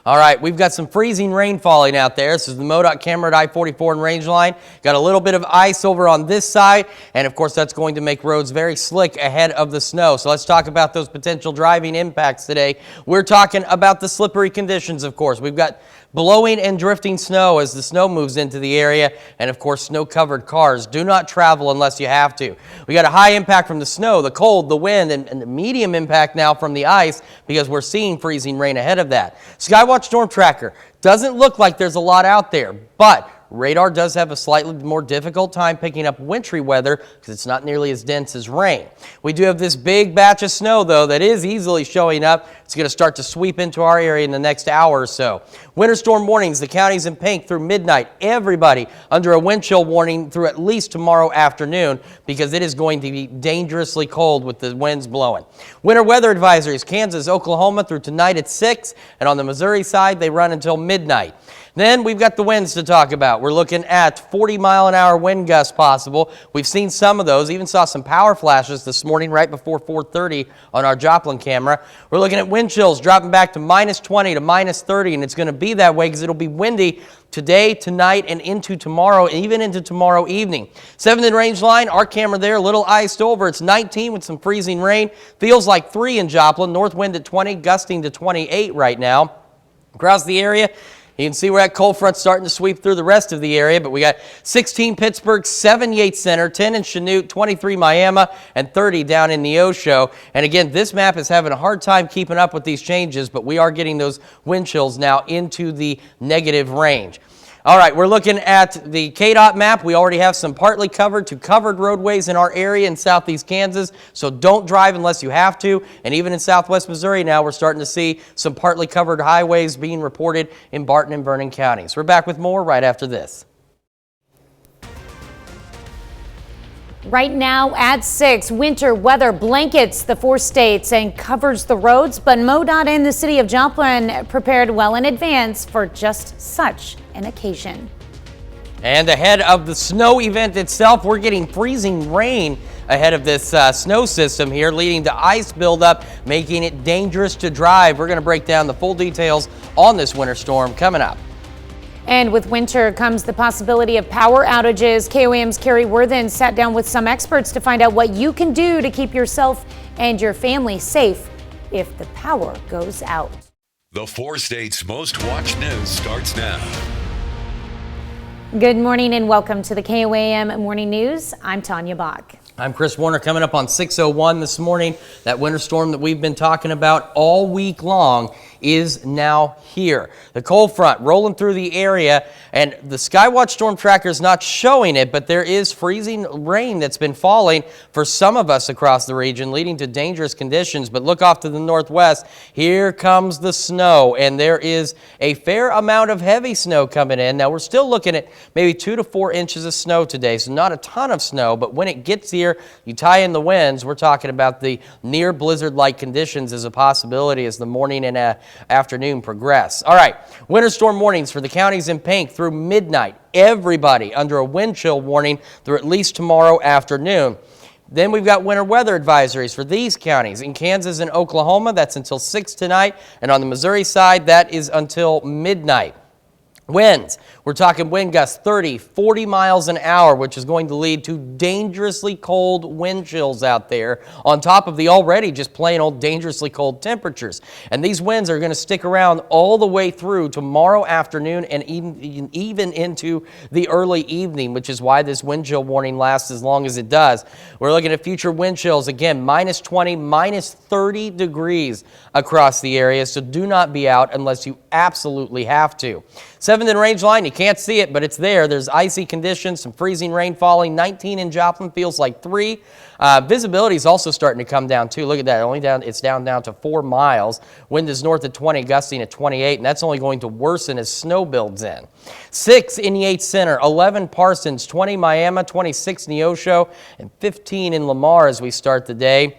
All right, we've got some freezing rain falling out there. This is the MoDOT camera at I-44 and Rangeline. Got a little bit of ice over on this side, and of course that's going to make roads very slick ahead of the snow. So let's talk about those potential driving impacts today. We're talking about the slippery conditions, of course. We've got blowing and drifting snow as the snow moves into the area, and of course snow-covered cars. Do not travel unless you have to. We got a high impact from the snow, the cold, the wind, and the medium impact now from the ice because we're seeing freezing rain ahead of that. Skywatch Storm Tracker doesn't look like there's a lot out there, but radar does have a slightly more difficult time picking up wintry weather because it's not nearly as dense as rain. We do have this big batch of snow, though, that is easily showing up. It's going to start to sweep into our area in the next hour or so. Winter storm warnings, the counties in pink through midnight. Everybody under a wind chill warning through at least tomorrow afternoon because it is going to be dangerously cold with the winds blowing. Winter weather advisories, Kansas, Oklahoma through tonight at 6, and on the Missouri side, they run until midnight. Then we've got the winds to talk about. We're looking at 40-mile-an-hour wind gusts possible. We've seen some of those, even saw some power flashes this morning right before 4:30 on our Joplin camera. We're looking at wind chills dropping back to -20 to -30, and it's going to be that way because it'll be windy today, tonight, and into tomorrow, and even into tomorrow evening. 7th and range line, our camera there, a little iced over. It's 19 with some freezing rain. Feels like 3 in Joplin. North wind at 20, gusting to 28 right now. Across the area, you can see where that cold front's starting to sweep through the rest of the area, but we got 16 Pittsburgh, 7 Yates Center, 10 in Chanute, 23 Miami, and 30 down in Neosho. And again, this map is having a hard time keeping up with these changes, but we are getting those wind chills now into the negative range. All right, we're looking at the KDOT map. We already have some partly covered to covered roadways in our area in southeast Kansas, so don't drive unless you have to. And even in southwest Missouri now, we're starting to see some partly covered highways being reported in Barton and Vernon counties. We're back with more right after this. Right now at 6, winter weather blankets the 4 states and covers the roads, but MoDOT and the city of Joplin prepared well in advance for just such an occasion. And ahead of the snow event itself, we're getting freezing rain ahead of this snow system here, leading to ice buildup, making it dangerous to drive. We're going to break down the full details on this winter storm coming up. And with winter comes the possibility of power outages. KOAM's Carrie Worthen sat down with some experts to find out what you can do to keep yourself and your family safe if the power goes out. The 4 states' most watched news starts now. Good morning and welcome to the KOAM Morning News. I'm Tanya Bach. I'm Chris Warner. Coming up on 6:01 this morning, that winter storm that we've been talking about all week long is now here. The cold front rolling through the area, and the Skywatch Storm Tracker is not showing it, but there is freezing rain that's been falling for some of us across the region, leading to dangerous conditions. But look off to the northwest. Here comes the snow, and there is a fair amount of heavy snow coming in. Now, we're still looking at maybe 2 to 4 inches of snow today, so not a ton of snow, but when it gets here, you tie in the winds, we're talking about the near blizzard-like conditions as a possibility as the morning and afternoon progress. All right, winter storm warnings for the counties in pink through midnight. Everybody under a wind chill warning through at least tomorrow afternoon. Then we've got winter weather advisories for these counties. In Kansas and Oklahoma, that's until 6 tonight. And on the Missouri side, that is until midnight. Winds, we're talking wind gusts 30, 40 miles an hour, which is going to lead to dangerously cold wind chills out there on top of the already just plain old dangerously cold temperatures. And these winds are going to stick around all the way through tomorrow afternoon and even into the early evening, which is why this wind chill warning lasts as long as it does. We're looking at future wind chills, again, -20, -30 degrees across the area, so do not be out unless you absolutely have to. 7th and range line, you can't see it, but it's there. There's icy conditions, some freezing rain falling. 19 in Joplin, feels like 3. Visibility is also starting to come down too. Look at that, it's down to 4 miles. Wind is north at 20, gusting at 28, and that's only going to worsen as snow builds in. 6 in Yates Center, 11 Parsons, 20 Miami, 26 Neosho, and 15 in Lamar as we start the day.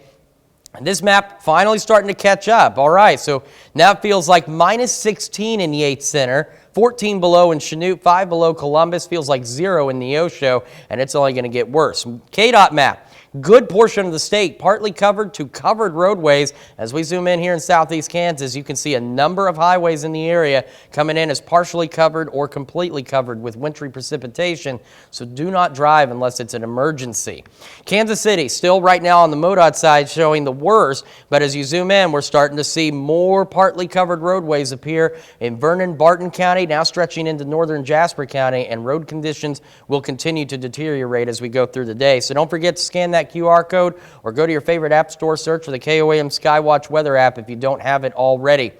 And this map finally starting to catch up. All right, so now it feels like -16 in Yates Center, 14 below in Chanute, 5 below Columbus, feels like 0 in Neosho, and it's only going to get worse. KDOT map. Good portion of the state partly covered to covered roadways. As we zoom in here in southeast Kansas, you can see a number of highways in the area coming in as partially covered or completely covered with wintry precipitation, so do not drive unless it's an emergency. Kansas City still right now on the MoDOT side showing the worst, but as you zoom in, we're starting to see more partly covered roadways appear in Vernon, Barton County, now stretching into northern Jasper County, and road conditions will continue to deteriorate as we go through the day. So don't forget to scan that QR code or go to your favorite app store, search for the KOAM Skywatch weather app if you don't have it already.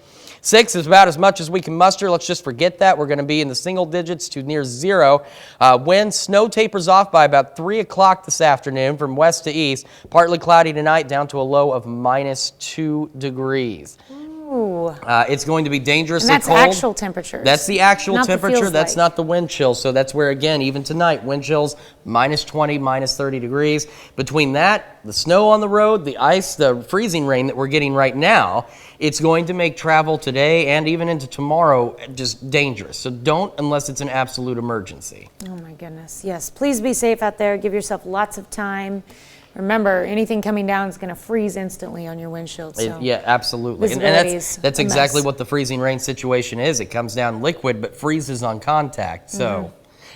6 is about as much as we can muster. Let's just forget that. We're going to be in the single digits to near 0. Wind, snow tapers off by about 3 o'clock this afternoon from west to east. Partly cloudy tonight, down to a low of -2 degrees. Ooh. It's going to be dangerously And that's cold. actual temperatures. That's the actual Not the temperature. feels That's like. not the wind chill. So that's where, again, even tonight, wind chills -20, -30 degrees. Between that, the snow on the road, the ice, the freezing rain that we're getting right now, it's going to make travel today and even into tomorrow just dangerous. So don't unless it's an absolute emergency. Oh my goodness. Yes. Please be safe out there. Give yourself lots of time. Remember, anything coming down is going to freeze instantly on your windshield. So Yeah, absolutely. And visibility is that's a exactly mess. what the freezing rain situation is. It comes down liquid but freezes on contact. So,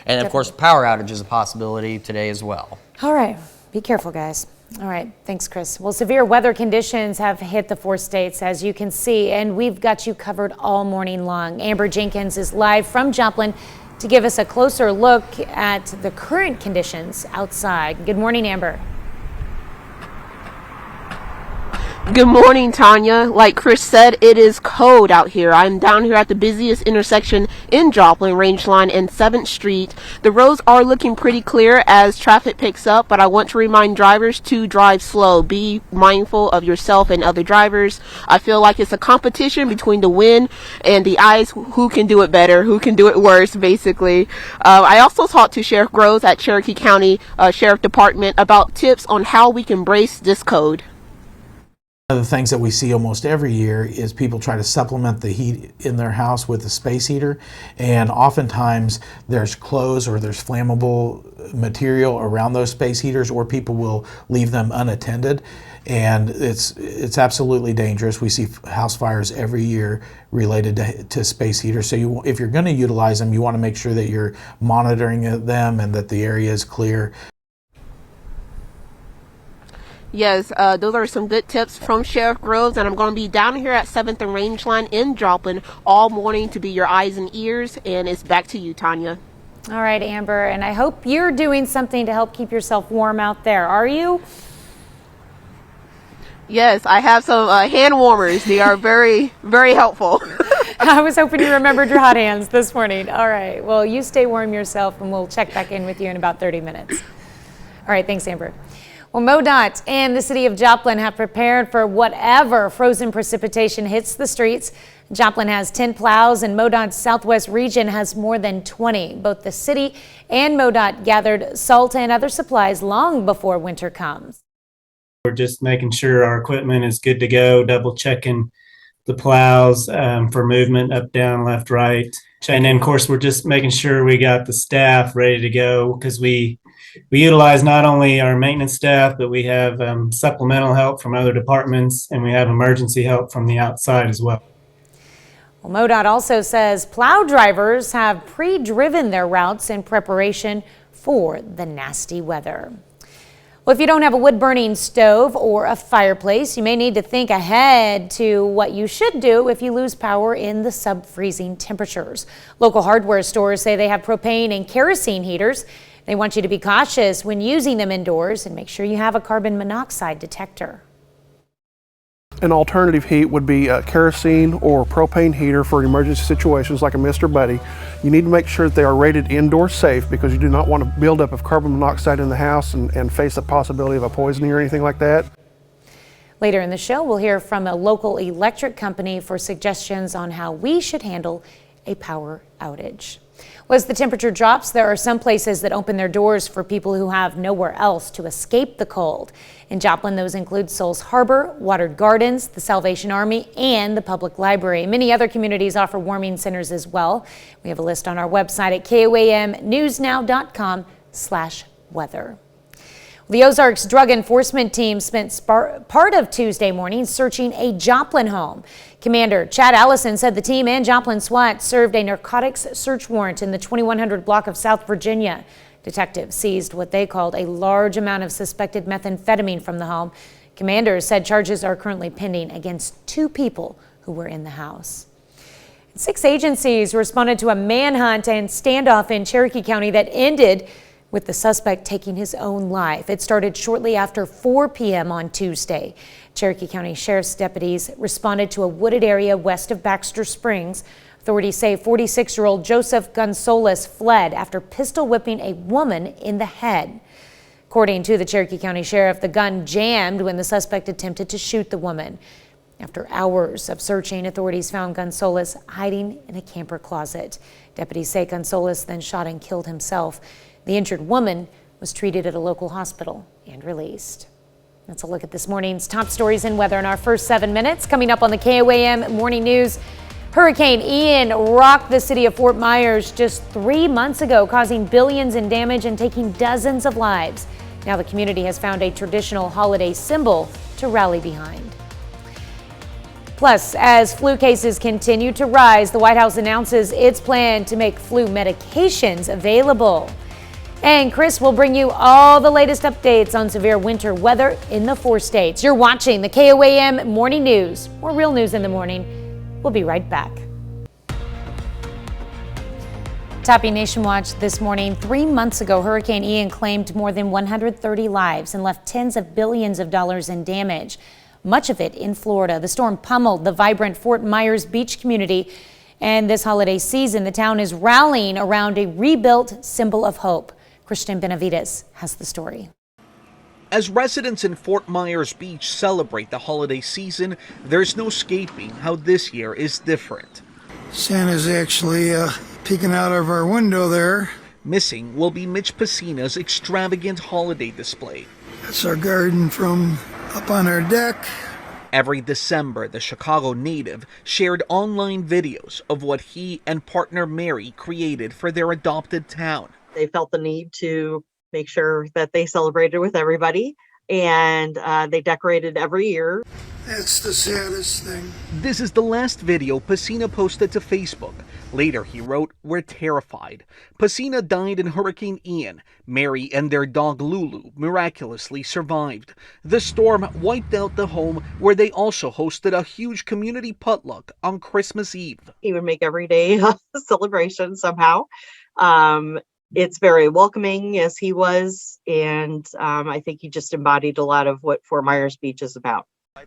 and of course, power outage is a possibility today as well. All right. Be careful, guys. All right. Thanks, Chris. Well, severe weather conditions have hit the 4 states, as you can see, and we've got you covered all morning long. Amber Jenkins is live from Joplin to give us a closer look at the current conditions outside. Good morning, Amber. Good morning, Tanya. Like Chris said, it is cold out here. I'm down here at the busiest intersection in Joplin, Range Line and 7th Street. The roads are looking pretty clear as traffic picks up, but I want to remind drivers to drive slow. Be mindful of yourself and other drivers. I feel like it's a competition between the wind and the ice. Who can do it better? Who can do it worse, basically. I also talked to Sheriff Groves at Cherokee County Sheriff Department about tips on how we can brace this code. One of the things that we see almost every year is people try to supplement the heat in their house with a space heater, and oftentimes there's clothes or there's flammable material around those space heaters, or people will leave them unattended, and it's absolutely dangerous. We see house fires every year related to space heaters. So if you're going to utilize them, you want to make sure that you're monitoring them and that the area is clear. Yes, those are some good tips from Sheriff Groves, and I'm going to be down here at 7th and Range Line in Joplin all morning to be your eyes and ears, and it's back to you, Tanya. All right, Amber, and I hope you're doing something to help keep yourself warm out there. Are you? Yes, I have some hand warmers. They are very, very helpful. I was hoping you remembered your hot hands this morning. All right, well, you stay warm yourself, and we'll check back in with you in about 30 minutes. All right, thanks, Amber. Well, MoDOT and the city of Joplin have prepared for whatever frozen precipitation hits the streets. Joplin has 10 plows and MoDOT's Southwest region has more than 20. Both the city and MoDOT gathered salt and other supplies long before winter comes. We're just making sure our equipment is good to go, double checking the plows for movement up, down, left, right. And then, of course, we're just making sure we got the staff ready to go, because we utilize not only our maintenance staff, but we have supplemental help from other departments, and we have emergency help from the outside as well. Well, MoDOT also says plow drivers have pre-driven their routes in preparation for the nasty weather. Well, if you don't have a wood-burning stove or a fireplace, you may need to think ahead to what you should do if you lose power in the sub-freezing temperatures. Local hardware stores say they have propane and kerosene heaters. They want you to be cautious when using them indoors and make sure you have a carbon monoxide detector. An alternative heat would be a kerosene or propane heater for emergency situations like a Mr. Buddy. You need to make sure that they are rated indoor safe, because you do not want to build up of carbon monoxide in the house and face the possibility of a poisoning or anything like that. Later in the show, we'll hear from a local electric company for suggestions on how we should handle a power outage. Well, as the temperature drops, there are some places that open their doors for people who have nowhere else to escape the cold. In Joplin, those include Souls Harbor, Watered Gardens, the Salvation Army, and the Public Library. Many other communities offer warming centers as well. We have a list on our website at KOAMnewsnow.com/weather. The Ozarks Drug Enforcement Team spent part of Tuesday morning searching a Joplin home. Commander Chad Allison said the team and Joplin SWAT served a narcotics search warrant in the 2100 block of South Virginia. Detectives seized what they called a large amount of suspected methamphetamine from the home. Commanders said charges are currently pending against 2 people who were in the house. 6 agencies responded to a manhunt and standoff in Cherokee County that ended with the suspect taking his own life. It started shortly after 4 p.m. on Tuesday. Cherokee County Sheriff's deputies responded to a wooded area west of Baxter Springs. Authorities say 46-year-old Joseph Gonzalez fled after pistol whipping a woman in the head. According to the Cherokee County Sheriff, the gun jammed when the suspect attempted to shoot the woman. After hours of searching, authorities found Gonzalez hiding in a camper closet. Deputies say Gonzalez then shot and killed himself. The injured woman was treated at a local hospital and released. Let's look at this morning's top stories and weather in our first 7 minutes. Coming up on the KOAM Morning News, Hurricane Ian rocked the city of Fort Myers just 3 months ago, causing billions in damage and taking dozens of lives. Now the community has found a traditional holiday symbol to rally behind. Plus, as flu cases continue to rise, the White House announces its plan to make flu medications available. And Chris will bring you all the latest updates on severe winter weather in the 4 states. You're watching the KOAM Morning News. More real news in the morning. We'll be right back. Topping Nation Watch this morning, 3 months ago, Hurricane Ian claimed more than 130 lives and left tens of billions of dollars in damage, much of it in Florida. The storm pummeled the vibrant Fort Myers beach community, and this holiday season, the town is rallying around a rebuilt symbol of hope. Christian Benavides has the story. As residents in Fort Myers Beach celebrate the holiday season, there's no escaping how this year is different. Santa's actually peeking out of our window there. Missing will be Mitch Pacina's extravagant holiday display. That's our garden from up on our deck. Every December, the Chicago native shared online videos of what he and partner Mary created for their adopted town. They felt the need to make sure that they celebrated with everybody, and they decorated every year. That's the saddest thing. This is the last video Pacina posted to Facebook. Later, he wrote, "We're terrified." Pacina died in Hurricane Ian. Mary and their dog Lulu miraculously survived. The storm wiped out the home where they also hosted a huge community potluck on Christmas Eve. He would make every day a celebration somehow. It's very welcoming as he was, and I think he just embodied a lot of what Fort Myers Beach is about.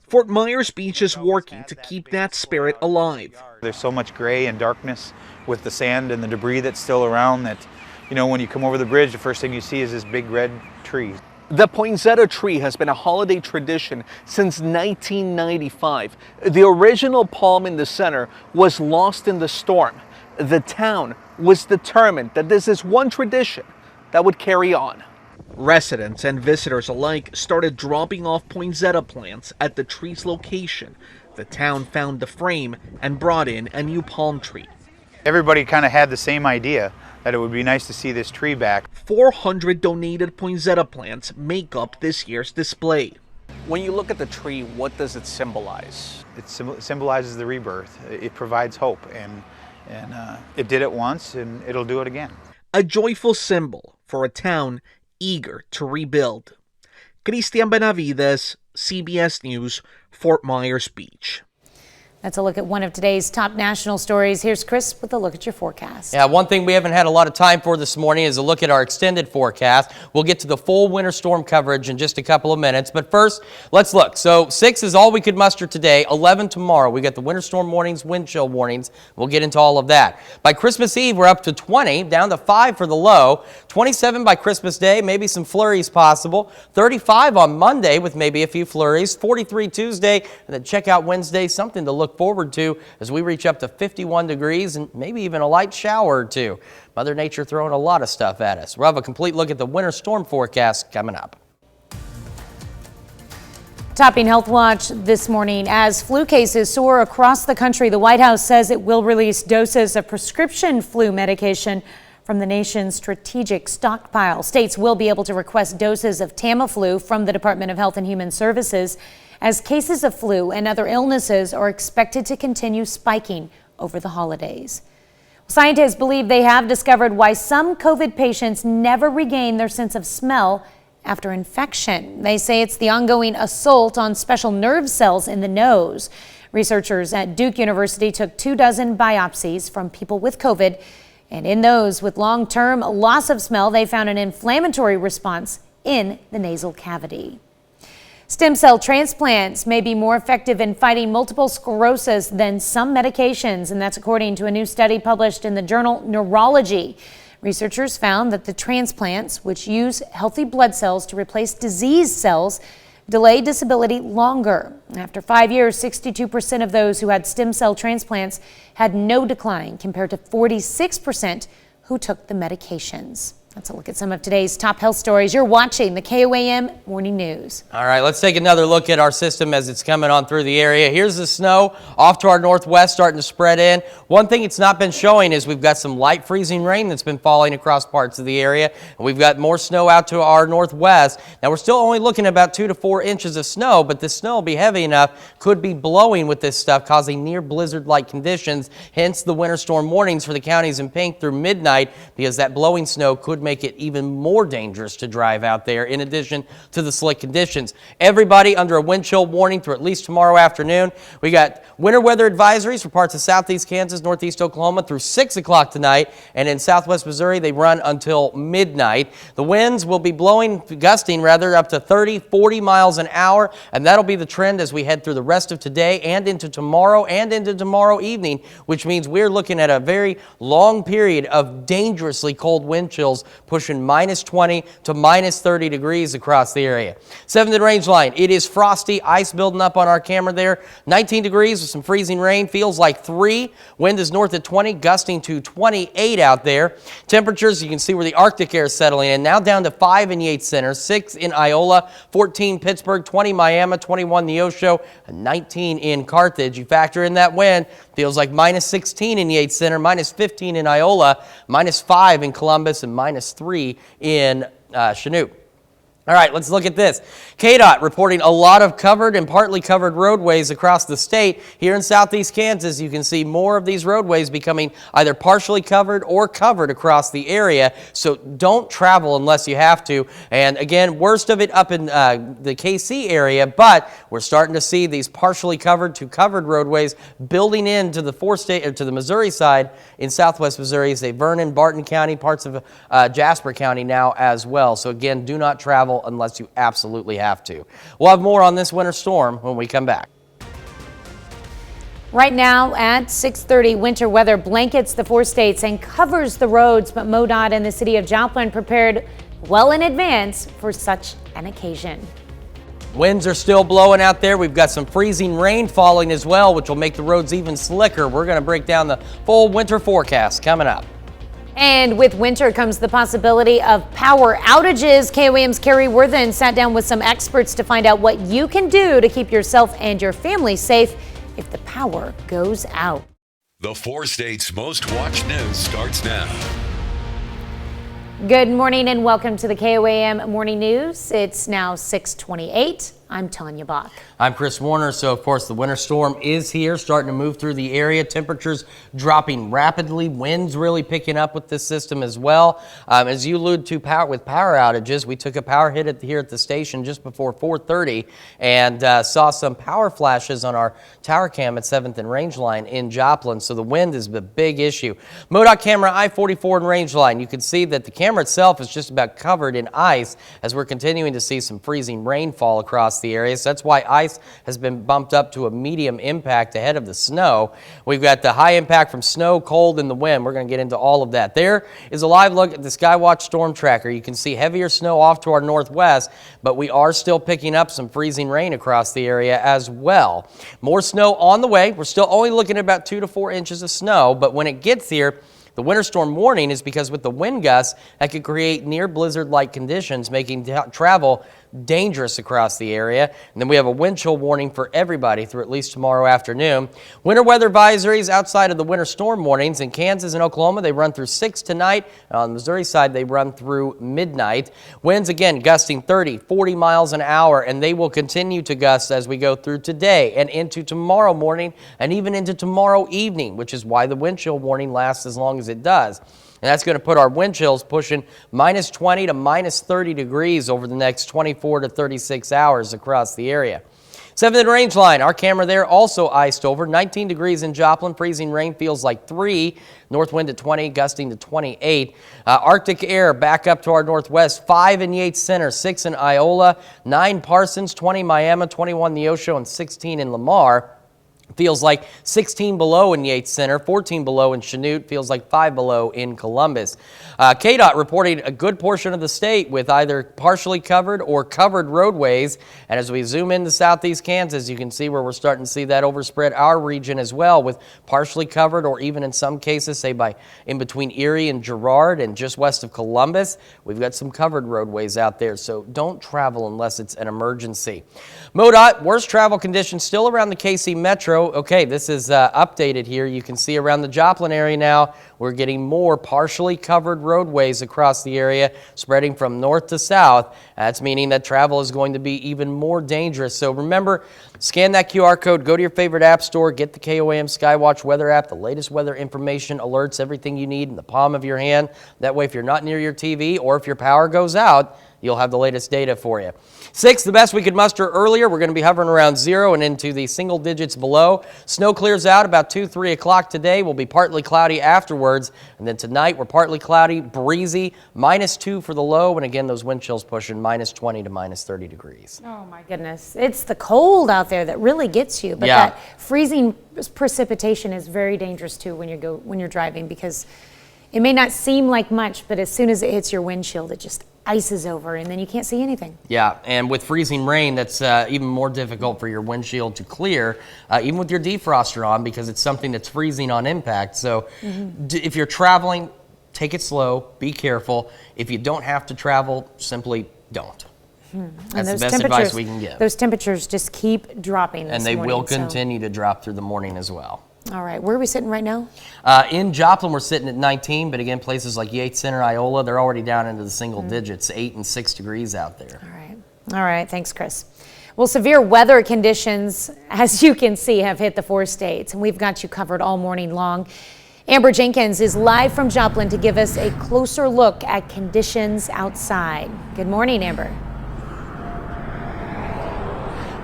Fort Myers Beach is working to keep that spirit alive. There's so much gray and darkness with the sand and the debris that's still around that, you know, when you come over the bridge, the first thing you see is this big red tree. The poinsettia tree has been a holiday tradition since 1995. The original palm in the center was lost in the storm. The town was determined that this is one tradition that would carry on. Residents and visitors alike started dropping off poinsettia plants at the tree's location. The town found the frame and brought in a new palm tree. Everybody kind of had the same idea that it would be nice to see this tree back. 400 donated poinsettia plants make up this year's display. When you look at the tree, what does it symbolize? It symbolizes the rebirth. It provides hope, and it did it once, and it'll do it again. A joyful symbol for a town eager to rebuild. Christian Benavides, CBS News, Fort Myers Beach. That's a look at one of today's top national stories. Here's Chris with a look at your forecast. Yeah, one thing we haven't had a lot of time for this morning is a look at our extended forecast. We'll get to the full winter storm coverage in just a couple of minutes. But first, let's look. So 6 is all we could muster today. 11 tomorrow. We got the winter storm warnings, wind chill warnings. We'll get into all of that. By Christmas Eve, we're up to 20, down to 5 for the low. 27 by Christmas Day, maybe some flurries possible. 35 on Monday with maybe a few flurries. 43 Tuesday, and then check out Wednesday, something to look forward to as we reach up to 51 degrees and maybe even a light shower or two. Mother Nature throwing a lot of stuff at us. We'll have a complete look at the winter storm forecast coming up. Topping Health Watch this morning, as flu cases soar across the country, the White House says it will release doses of prescription flu medication from the nation's strategic stockpile. States will be able to request doses of Tamiflu from the Department of Health and Human Services, as cases of flu and other illnesses are expected to continue spiking over the holidays. Scientists believe they have discovered why some COVID patients never regain their sense of smell after infection. They say it's the ongoing assault on special nerve cells in the nose. Researchers at Duke University took 24 biopsies from people with COVID And in those with long-term loss of smell, they found an inflammatory response in the nasal cavity. Stem cell transplants may be more effective in fighting multiple sclerosis than some medications, and that's according to a new study published in the journal Neurology. Researchers found that the transplants, which use healthy blood cells to replace diseased cells, delay disability longer. After 5 years, 62% of those who had stem cell transplants had no decline, compared to 46% who took the medications. Let's look at some of today's top health stories. You're watching the KOAM Morning News. All right, let's take another look at our system as it's coming on through the area. Here's the snow off to our northwest starting to spread in. One thing it's not been showing is we've got some light freezing rain that's been falling across parts of the area. And we've got more snow out to our northwest. Now, we're still only looking at about 2 to 4 inches of snow, but this snow will be heavy enough, could be blowing with this stuff, causing near blizzard-like conditions. Hence the winter storm warnings for the counties in pink through midnight, because that blowing snow could make it even more dangerous to drive out there, in addition to the slick conditions. Everybody under a wind chill warning through at least tomorrow afternoon. We got winter weather advisories for parts of southeast Kansas, northeast Oklahoma through 6 o'clock tonight, and in southwest Missouri they run until midnight. The winds will be gusting up to 30, 40 miles an hour, and that'll be the trend as we head through the rest of today and into tomorrow evening, which means we're looking at a very long period of dangerously cold wind chills pushing minus 20 to minus 30 degrees across the area. 7th and range line, it is frosty, ice building up on our camera there. 19 degrees with some freezing rain, feels like 3. Wind is north at 20, gusting to 28 out there. Temperatures, you can see where the Arctic air is settling in, now down to 5 in Yates Center, 6 in Iola, 14 Pittsburgh, 20 Miami, 21 Neosho, and 19 in Carthage. You factor in that wind, feels like minus 16 in Yates Center, minus 15 in Iola, minus 5 in Columbus, and minus 3 in Chanute. All right, let's look at this. KDOT reporting a lot of covered and partly covered roadways across the state. Here in southeast Kansas, you can see more of these roadways becoming either partially covered or covered across the area. So don't travel unless you have to. And again, worst of it up in the KC area, but we're starting to see these partially covered to covered roadways building into the to the Missouri side in southwest Missouri, say Vernon, Barton County, parts of Jasper County now as well. So again, do not travel unless you absolutely have to. We'll have more on this winter storm when we come back. Right now at 6:30, winter weather blankets the 4 states and covers the roads, but MoDOT and the city of Joplin prepared well in advance for such an occasion. Winds are still blowing out there. We've got some freezing rain falling as well, which will make the roads even slicker. We're going to break down the full winter forecast coming up. And with winter comes the possibility of power outages. KOAM's Carrie Worthen sat down with some experts to find out what you can do to keep yourself and your family safe if the power goes out. The 4 states' most watched news starts now. Good morning and welcome to the KOAM Morning News. It's now 6:28. I'm Tanya Bach. I'm Chris Warner. So, of course, the winter storm is here, starting to move through the area. Temperatures dropping rapidly. Winds really picking up with this system as well. As you allude to with power outages, we took a power hit here at the station just before 4:30 and saw some power flashes on our tower cam at 7th and Range Line in Joplin. So the wind is a big issue. MoDOT camera I-44 and Range Line. You can see that the camera itself is just about covered in ice as we're continuing to see some freezing rainfall across the area. So that's why ice has been bumped up to a medium impact ahead of the snow. We've got the high impact from snow, cold, and the wind. We're going to get into all of that. There is a live look at the Skywatch Storm Tracker. You can see heavier snow off to our northwest, but we are still picking up some freezing rain across the area as well. More snow on the way. We're still only looking at about 2 to 4 inches of snow, but when it gets here, the winter storm warning is because with the wind gusts, that could create near blizzard-like conditions, making travel dangerous across the area. And then we have a wind chill warning for everybody through at least tomorrow afternoon. Winter weather advisories outside of the winter storm warnings in Kansas and Oklahoma, they run through 6 tonight. On the Missouri side, they run through midnight. Winds again gusting 30, 40 miles an hour, and they will continue to gust as we go through today and into tomorrow morning and even into tomorrow evening, which is why the wind chill warning lasts as long as it does. And that's going to put our wind chills pushing minus 20 to minus 30 degrees over the next 24 to 36 hours across the area. 7th and Range Line, our camera there also iced over. 19 degrees in Joplin. Freezing rain feels like 3. North wind at 20, gusting to 28. Arctic air back up to our northwest. 5 in Yates Center, 6 in Iola, 9 Parsons, 20 Miami, 21 Neosho, and 16 in Lamar. Feels like 16 below in Yates Center, 14 below in Chanute, feels like 5 below in Columbus. KDOT reporting a good portion of the state with either partially covered or covered roadways. And as we zoom into southeast Kansas, you can see where we're starting to see that overspread our region as well, with partially covered or even in some cases, say by in between Erie and Girard and just west of Columbus, we've got some covered roadways out there. So don't travel unless it's an emergency. MoDOT, worst travel conditions still around the KC Metro. Okay, this is updated here. You can see around the Joplin area now, we're getting more partially covered roadways across the area, spreading from north to south. That's meaning that travel is going to be even more dangerous. So remember, scan that QR code, go to your favorite app store, get the KOAM Skywatch weather app, the latest weather information, alerts, everything you need in the palm of your hand. That way, if you're not near your TV or if your power goes out, you'll have the latest data for you. 6, the best we could muster earlier. We're going to be hovering around 0 and into the single digits below. Snow clears out about 2, 3 o'clock today. We'll be partly cloudy afterwards. And then tonight, we're partly cloudy, breezy, -2 for the low. And again, those wind chills pushing -20 to -30 degrees. Oh my goodness. It's the cold out there that really gets you. But Yeah. that freezing precipitation is very dangerous too when you're driving, because it may not seem like much, but as soon as it hits your windshield, it just ices over and then you can't see anything. Yeah, and with freezing rain, that's even more difficult for your windshield to clear, even with your defroster on, because it's something that's freezing on impact. So if you're traveling, take it slow, be careful. If you don't have to travel, simply don't. That's the best advice we can give. Those temperatures just keep dropping this And they morning, will continue to drop through the morning as well. All right, where are we sitting right now? In Joplin, we're sitting at 19, but again, places like Yates Center, Iola, they're already down into the single digits, 8 and 6 degrees out there. All right, thanks, Chris. Well, severe weather conditions, as you can see, have hit the 4 states, and we've got you covered all morning long. Amber Jenkins is live from Joplin to give us a closer look at conditions outside. Good morning, Amber.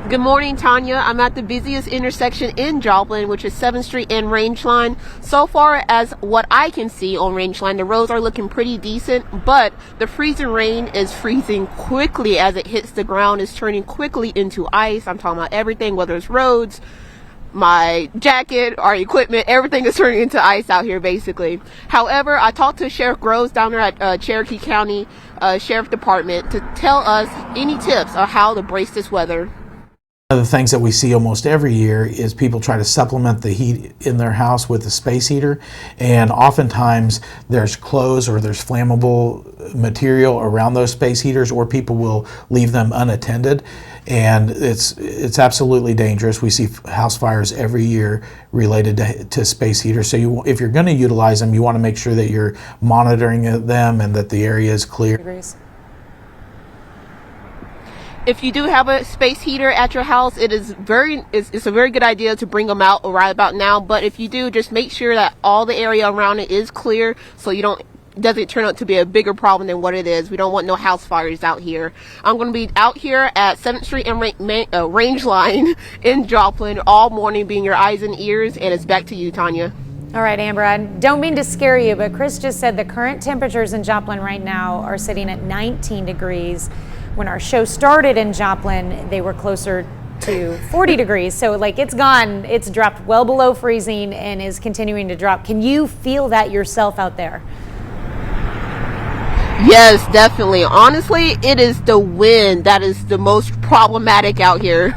Good morning, Tanya. I'm at the busiest intersection in Joplin, which is 7th Street and Range Line. So far as what I can see on Range Line, the roads are looking pretty decent, but the freezing rain is freezing quickly as it hits the ground, is turning quickly into ice. I'm talking about everything, whether it's roads, my jacket, our equipment, everything is turning into ice out here, basically. However, I talked to Sheriff Groves down there at Cherokee County Sheriff Department to tell us any tips on how to brace this weather. One of the things that we see almost every year is people try to supplement the heat in their house with a space heater, and oftentimes there's clothes or there's flammable material around those space heaters, or people will leave them unattended, and it's absolutely dangerous. We see house fires every year related to space heaters. So if you're going to utilize them, you want to make sure that you're monitoring them and that the area is clear. If you do have a space heater at your house, it's a very good idea to bring them out right about now. But if you do, just make sure that all the area around it is clear, so doesn't turn out to be a bigger problem than what it is. We don't want no house fires out here. I'm going to be out here at 7th Street and Range Line in Joplin all morning, being your eyes and ears, and it's back to you, Tanya. All right, Amber, I don't mean to scare you, but Chris just said the current temperatures in Joplin right now are sitting at 19 degrees. When our show started in Joplin, they were closer to 40 degrees. So it's gone. It's dropped well below freezing and is continuing to drop. Can you feel that yourself out there? Yes, definitely. Honestly, it is the wind that is the most problematic out here.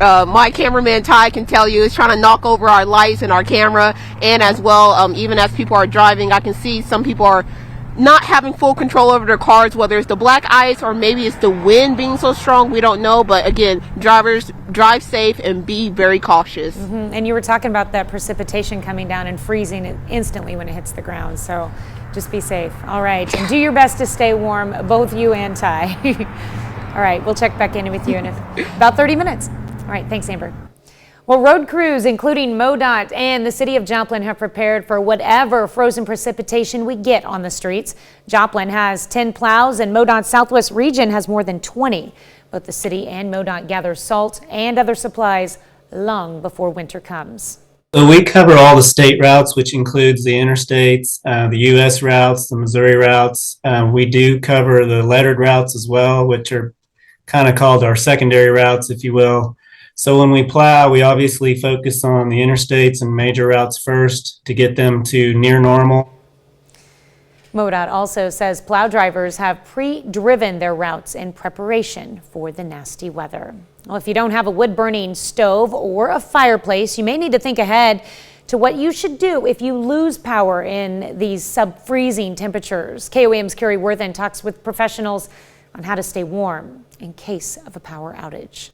My cameraman Ty can tell you, it's trying to knock over our lights and our camera, and as well, even as people are driving, I can see some people are not having full control over their cars, whether it's the black ice or maybe it's the wind being so strong, we don't know. But again, drivers, drive safe and be very cautious. And you were talking about that precipitation coming down and freezing it instantly when it hits the ground, so just be safe. All right, and do your best to stay warm, both you and Ty. All right, we'll check back in with you in about 30 minutes. All right, thanks, Amber. Well, road crews, including MoDOT and the city of Joplin, have prepared for whatever frozen precipitation we get on the streets. Joplin has 10 plows and MoDOT's Southwest region has more than 20. Both the city and MoDOT gather salt and other supplies long before winter comes. So we cover all the state routes, which includes the interstates, the U.S. routes, the Missouri routes. We do cover the lettered routes as well, which are kind of called our secondary routes, if you will. So when we plow, we obviously focus on the interstates and major routes first to get them to near normal. MoDOT also says plow drivers have pre-driven their routes in preparation for the nasty weather. Well, if you don't have a wood-burning stove or a fireplace, you may need to think ahead to what you should do if you lose power in these sub-freezing temperatures. KOAM's Carrie Worthen talks with professionals on how to stay warm in case of a power outage.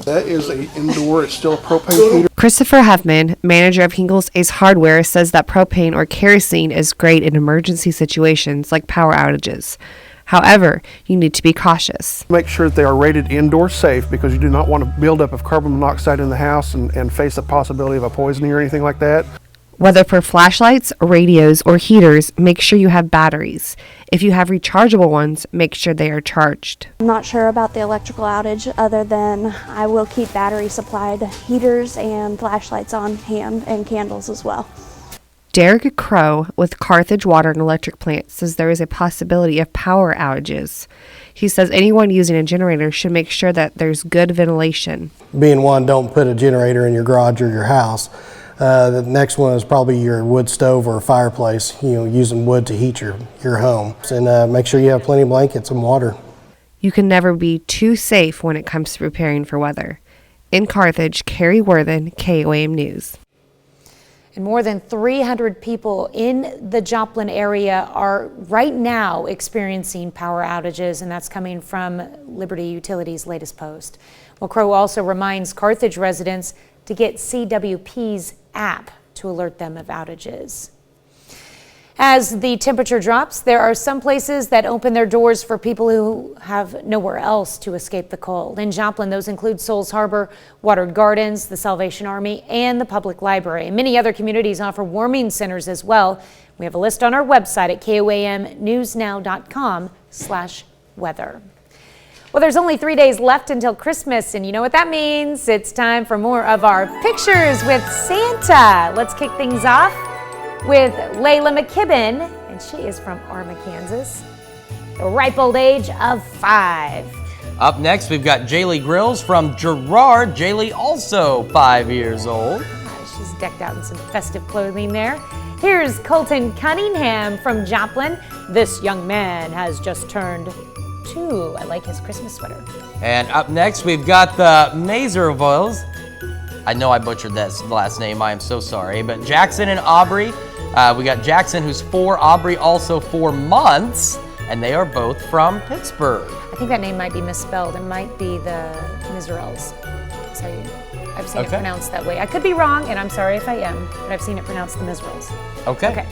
That is an indoor, it's still a propane heater. Christopher Huffman, manager of Hingles Ace Hardware, says that propane or kerosene is great in emergency situations like power outages. However, you need to be cautious. Make sure that they are rated indoor safe because you do not want to build up of carbon monoxide in the house and face the possibility of a poisoning or anything like that. Whether for flashlights, radios, or heaters, make sure you have batteries. If you have rechargeable ones, make sure they are charged. I'm not sure about the electrical outage other than I will keep battery supplied heaters and flashlights on hand and candles as well. Derek Crow with Carthage Water and Electric Plant says there is a possibility of power outages. He says anyone using a generator should make sure that there's good ventilation. Being one, don't put a generator in your garage or your house. The next one is probably your wood stove or fireplace, using wood to heat your home. And make sure you have plenty of blankets and water. You can never be too safe when it comes to preparing for weather. In Carthage, Carrie Worthen, KOAM News. And more than 300 people in the Joplin area are right now experiencing power outages, and that's coming from Liberty Utilities' latest post. Well, Crow also reminds Carthage residents to get CWP's app to alert them of outages. As the temperature drops, there are some places that open their doors for people who have nowhere else to escape the cold. In Joplin, those include Souls Harbor, Watered Gardens, the Salvation Army, and the Public Library. Many other communities offer warming centers as well. We have a list on our website at koamnewsnow.com/weather. Well, there's only 3 days left until Christmas, and you know what that means. It's time for more of our Pictures with Santa. Let's kick things off with Layla McKibben, and she is from Arma, Kansas. The ripe old age of 5. Up next, we've got Jaylee Grills from Girard. Jaylee, also 5 years old. She's decked out in some festive clothing there. Here's Colton Cunningham from Joplin. This young man has just turned 2. I like his Christmas sweater. And up next, we've got the Mazervilles. I know I butchered that last name. I am so sorry. But Jackson and Aubrey. We got Jackson, who's 4. Aubrey, also 4 months. And they are both from Pittsburgh. I think that name might be misspelled. It might be the Mazervilles. So I've seen it pronounced that way. I could be wrong, and I'm sorry if I am, but I've seen it pronounced the Mazervilles. Okay.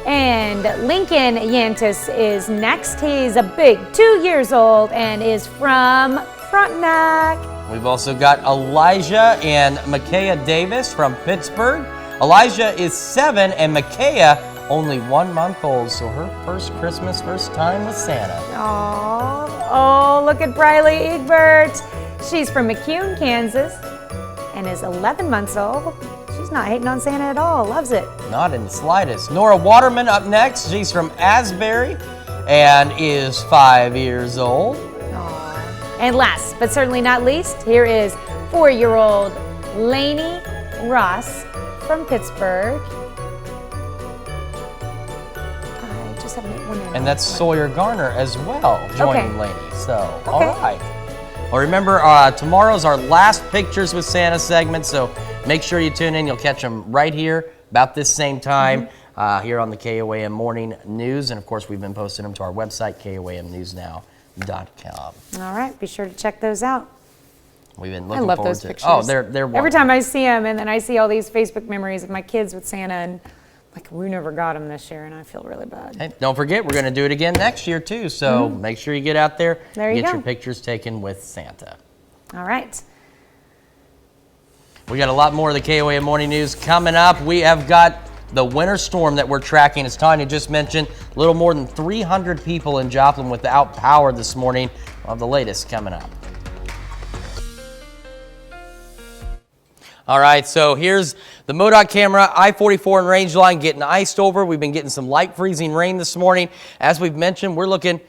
And Lincoln Yantis is next. He's a big 2 years old and is from Frontenac. We've also got Elijah and Micaiah Davis from Pittsburgh. Elijah is 7 and Micaiah only 1 month old, so her first Christmas, first time with Santa. Aww. Oh, look at Briley Egbert. She's from McCune, Kansas, and is 11 months old. She's not hating on Santa at all. Loves it. Not in the slightest. Nora Waterman up next. She's from Asbury and is 5 years old. And last but certainly not least, here is 4-year-old Lainey Ross from Pittsburgh. I just have one name. And that's Sawyer Garner as well, joining Lainey. So, all right. Well, remember, tomorrow's our last Pictures with Santa segment, so make sure you tune in. You'll catch them right here about this same time here on the KOAM Morning News. And, of course, we've been posting them to our website, KOAMNewsNow.com. All right. Be sure to check those out. We've been looking I love forward those to pictures. Oh, they're wonderful. Every time I see them, and then I see all these Facebook memories of my kids with Santa, and like, we never got them this year, and I feel really bad. Hey, don't forget, we're going to do it again next year, too. So make sure you get out there and get your pictures taken with Santa. All right. We got a lot more of the KOAM Morning News coming up. We have got the winter storm that we're tracking. As Tanya just mentioned, a little more than 300 people in Joplin without power this morning. We'll have the latest coming up. All right, so here's the MoDOT camera, I-44 and Range Line getting iced over. We've been getting some light freezing rain this morning. As we've mentioned, we're looking,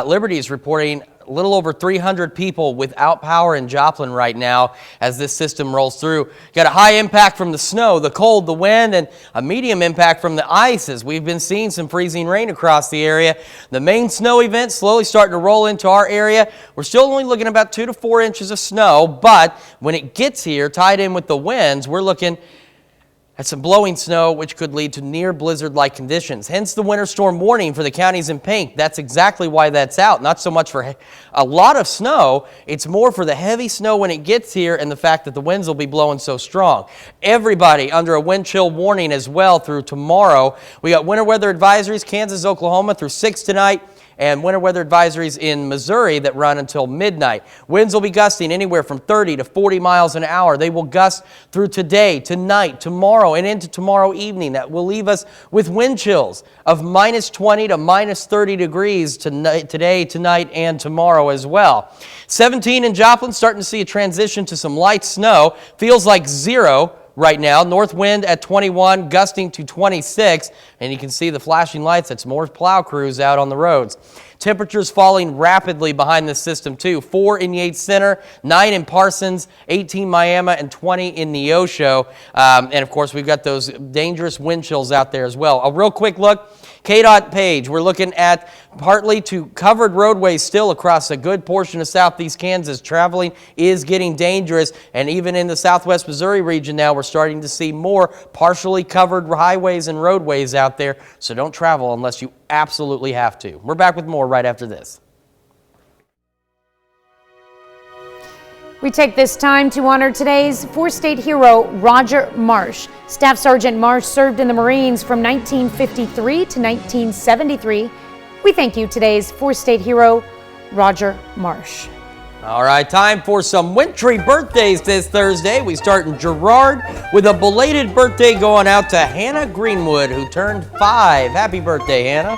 Liberty is reporting a little over 300 people without power in Joplin right now as this system rolls through. Got a high impact from the snow, the cold, the wind, and a medium impact from the ice as we've been seeing some freezing rain across the area. The main snow event slowly starting to roll into our area. We're still only looking about 2 to 4 inches of snow, but when it gets here, tied in with the winds, we're looking at some blowing snow, which could lead to near blizzard-like conditions. Hence the winter storm warning for the counties in pink. That's exactly why that's out. Not so much for a lot of snow. It's more for the heavy snow when it gets here and the fact that the winds will be blowing so strong. Everybody under a wind chill warning as well through tomorrow. We got winter weather advisories, Kansas, Oklahoma through 6 tonight, and winter weather advisories in Missouri that run until midnight. Winds will be gusting anywhere from 30 to 40 miles an hour. They will gust through today, tonight, tomorrow, and into tomorrow evening. That will leave us with wind chills of minus 20 to minus 30 degrees today, tonight, and tomorrow as well. 17 in Joplin, starting to see a transition to some light snow. Feels like 0 right now. North wind at 21, gusting to 26, and you can see the flashing lights. That's more plow crews out on the roads. Temperatures falling rapidly behind this system too. 4 in Yates Center, 9 in Parsons, 18 Miami, and 20 in Neosho. And of course, we've got those dangerous wind chills out there as well. A real quick look. KDOT page, we're looking at partly to covered roadways still across a good portion of southeast Kansas. Traveling is getting dangerous, and even in the southwest Missouri region now, we're starting to see more partially covered highways and roadways out there, so don't travel unless you absolutely have to. We're back with more right after this. We take this time to honor today's four-state hero, Roger Marsh. Staff Sergeant Marsh served in the Marines from 1953 to 1973. We thank you, today's four-state hero, Roger Marsh. All right, time for some wintry birthdays this Thursday. We start in Girard with a belated birthday going out to Hannah Greenwood, who turned 5. Happy birthday, Hannah.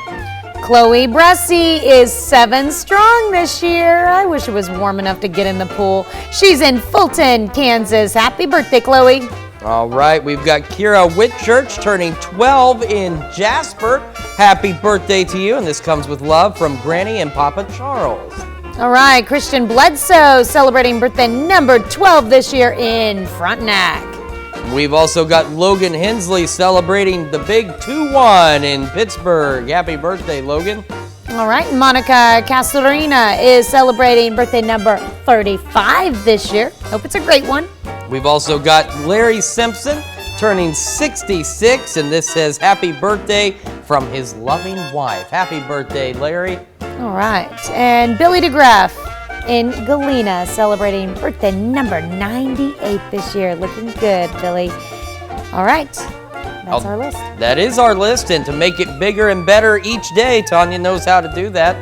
Chloe Bressy is 7 strong this year. I wish it was warm enough to get in the pool. She's in Fulton, Kansas. Happy birthday, Chloe. All right, we've got Kira Whitchurch turning 12 in Jasper. Happy birthday to you, and this comes with love from Granny and Papa Charles. All right, Christian Bledsoe celebrating birthday number 12 this year in Frontenac. We've also got Logan Hensley celebrating the big 2-1 in Pittsburgh. Happy birthday, Logan. All right, Monica Castorina is celebrating birthday number 35 this year. Hope it's a great one. We've also got Larry Simpson turning 66, and this says happy birthday from his loving wife. Happy birthday, Larry. All right, and Billy DeGraff in Galena celebrating birthday number 98 this year. Looking good, Billy. All right, that's our list. That is our list, and to make it bigger and better each day, Tanya knows how to do that.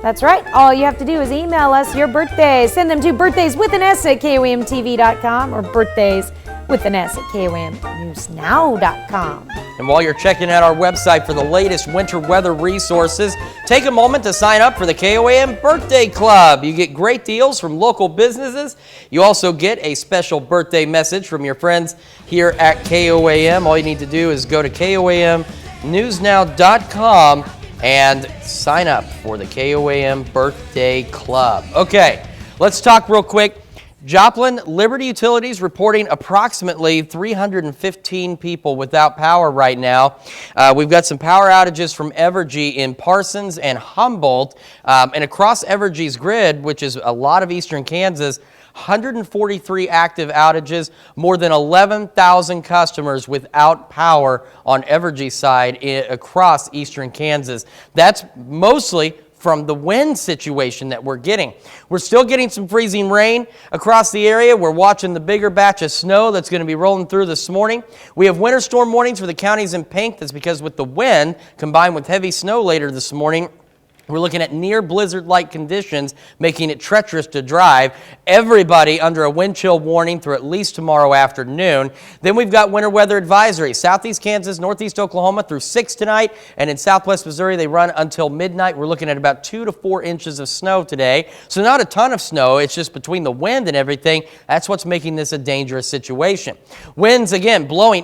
That's right. All you have to do is email us your birthdays. Send them to birthdayswithan@KOAMTV.com or birthdayswithan@KOAMNewsNow.com. And while you're checking out our website for the latest winter weather resources, take a moment to sign up for the KOAM Birthday Club. You get great deals from local businesses. You also get a special birthday message from your friends here at KOAM. All you need to do is go to KOAMNewsNow.com and sign up for the KOAM Birthday Club. Okay, let's talk real quick. Joplin Liberty Utilities reporting approximately 315 people without power right now. We've got some power outages from Evergy in Parsons and Humboldt. And across Evergy's grid, which is a lot of eastern Kansas, 143 active outages, more than 11,000 customers without power on Evergy's side across eastern Kansas. That's mostly from the wind situation that we're getting. We're still getting some freezing rain across the area. We're watching the bigger batch of snow that's going to be rolling through this morning. We have winter storm warnings for the counties in pink. That's because with the wind combined with heavy snow later this morning, We're looking at near blizzard-like conditions, making it treacherous to drive. Everybody under a wind chill warning through at least tomorrow afternoon. Then we've got winter weather advisory. Southeast Kansas, northeast Oklahoma through 6 tonight, and in southwest Missouri they run until midnight. We're looking at about 2 to 4 inches of snow today. So not a ton of snow. It's just between the wind and everything. That's what's making this a dangerous situation. Winds, again, blowing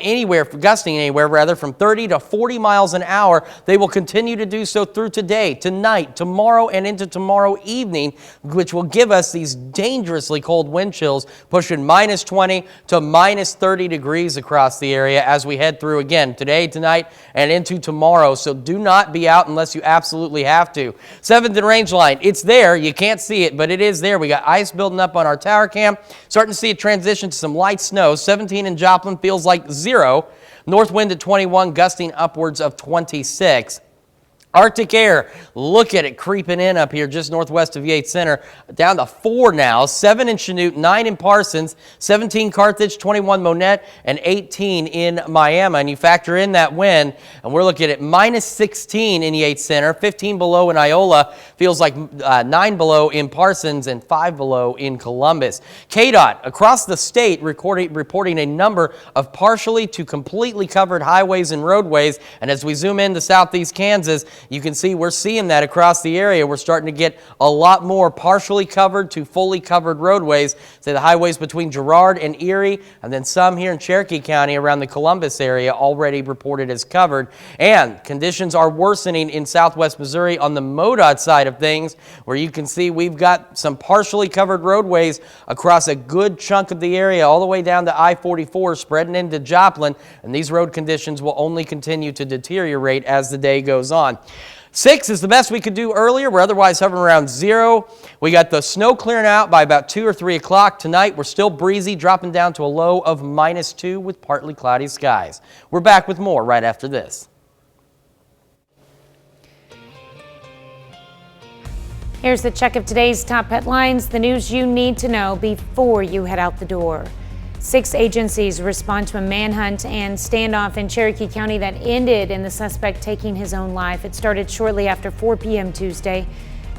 gusting anywhere from 30 to 40 miles an hour. They will continue to do so through today, tonight, tomorrow, and into tomorrow evening, which will give us these dangerously cold wind chills pushing minus 20 to minus 30 degrees across the area as we head through again today, tonight, and into tomorrow. So do not be out unless you absolutely have to. 7th and range line, it's there. You can't see it, but it is there. We got ice building up on our tower cam. Starting to see a transition to some light snow. 17 in Joplin feels like 0. North wind at 21, gusting upwards of 26. Arctic air, look at it creeping in up here just northwest of Yates Center, down to 4 now, 7 in Chanute, 9 in Parsons, 17 Carthage, 21 Monette, and 18 in Miami. And you factor in that wind, and we're looking at minus 16 in Yates Center, 15 below in Iola, feels like 9 below in Parsons, and 5 below in Columbus. KDOT across the state reporting a number of partially to completely covered highways and roadways, and as we zoom into southeast Kansas, you can see we're seeing that across the area. We're starting to get a lot more partially covered to fully covered roadways. Say the highways between Girard and Erie, and then some here in Cherokee County around the Columbus area already reported as covered. And conditions are worsening in southwest Missouri on the MoDOT side of things, where you can see we've got some partially covered roadways across a good chunk of the area, all the way down to I-44, spreading into Joplin, and these road conditions will only continue to deteriorate as the day goes on. 6 is the best we could do earlier. We're otherwise hovering around 0. We got the snow clearing out by about 2 or 3 o'clock tonight. We're still breezy, dropping down to a low of minus 2 with partly cloudy skies. We're back with more right after this. Here's the check of today's top headlines, the news you need to know before you head out the door. 6 agencies respond to a manhunt and standoff in Cherokee County that ended in the suspect taking his own life. It started shortly after 4 p.m. Tuesday.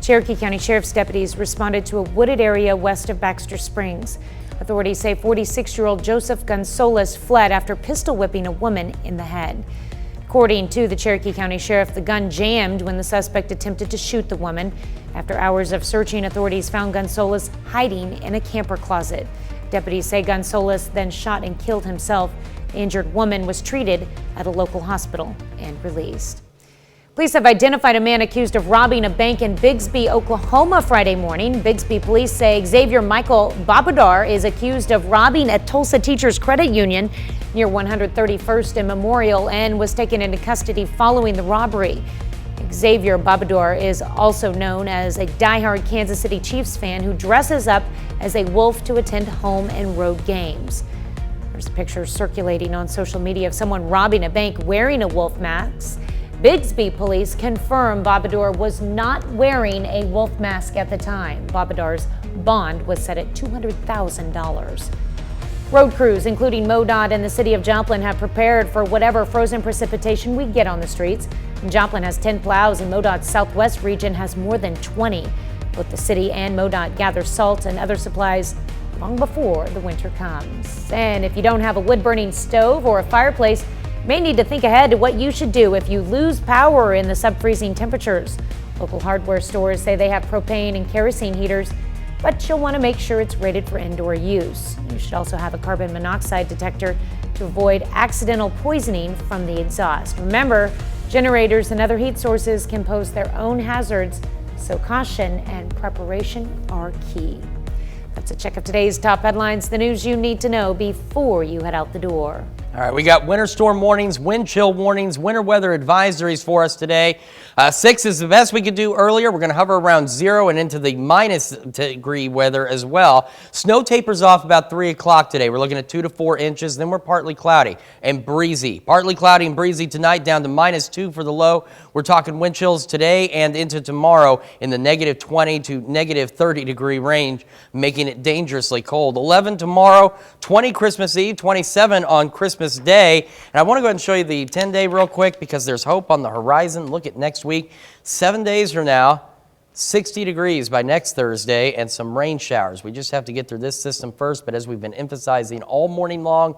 Cherokee County Sheriff's deputies responded to a wooded area west of Baxter Springs. Authorities say 46-year-old Joseph Gonzalez fled after pistol whipping a woman in the head. According to the Cherokee County Sheriff, the gun jammed when the suspect attempted to shoot the woman. After hours of searching, authorities found Gonzalez hiding in a camper closet. Deputies say Gonzalez then shot and killed himself. The injured woman was treated at a local hospital and released. Police have identified a man accused of robbing a bank in Bixby, Oklahoma Friday morning. Bixby police say Xavier Michael Babadar is accused of robbing a Tulsa teachers credit union near 131st and Memorial and was taken into custody following the robbery. Xavier Babador is also known as a diehard Kansas City Chiefs fan who dresses up as a wolf to attend home and road games. There's pictures circulating on social media of someone robbing a bank wearing a wolf mask. Bixby police confirm Babador was not wearing a wolf mask at the time. Babador's bond was set at $200,000. Road crews, including MoDOT and the city of Joplin, have prepared for whatever frozen precipitation we get on the streets. Joplin has 10 plows and MoDOT's southwest region has more than 20. Both the city and MoDOT gather salt and other supplies long before the winter comes. And if you don't have a wood-burning stove or a fireplace, you may need to think ahead to what you should do if you lose power in the sub-freezing temperatures. Local hardware stores say they have propane and kerosene heaters, but you'll want to make sure it's rated for indoor use. You should also have a carbon monoxide detector to avoid accidental poisoning from the exhaust. Remember, generators and other heat sources can pose their own hazards, so caution and preparation are key. That's a check of today's top headlines, the news you need to know before you head out the door. All right, we got winter storm warnings, wind chill warnings, winter weather advisories for us today. 6 is the best we could do earlier. We're going to hover around 0 and into the minus degree weather as well. Snow tapers off about 3 o'clock today. We're looking at 2 to 4 inches. Then we're partly cloudy and breezy. Partly cloudy and breezy tonight, down to minus 2 for the low. We're talking wind chills today and into tomorrow in the negative 20 to negative 30 degree range, making it dangerously cold. 11 tomorrow, 20 Christmas Eve, 27 on Christmas Christmas Day. And I want to go ahead and show you the 10-day real quick because there's hope on the horizon. Look at next week, 7 days from now. 60 degrees by next Thursday and some rain showers. We just have to get through this system first, but as we've been emphasizing all morning long,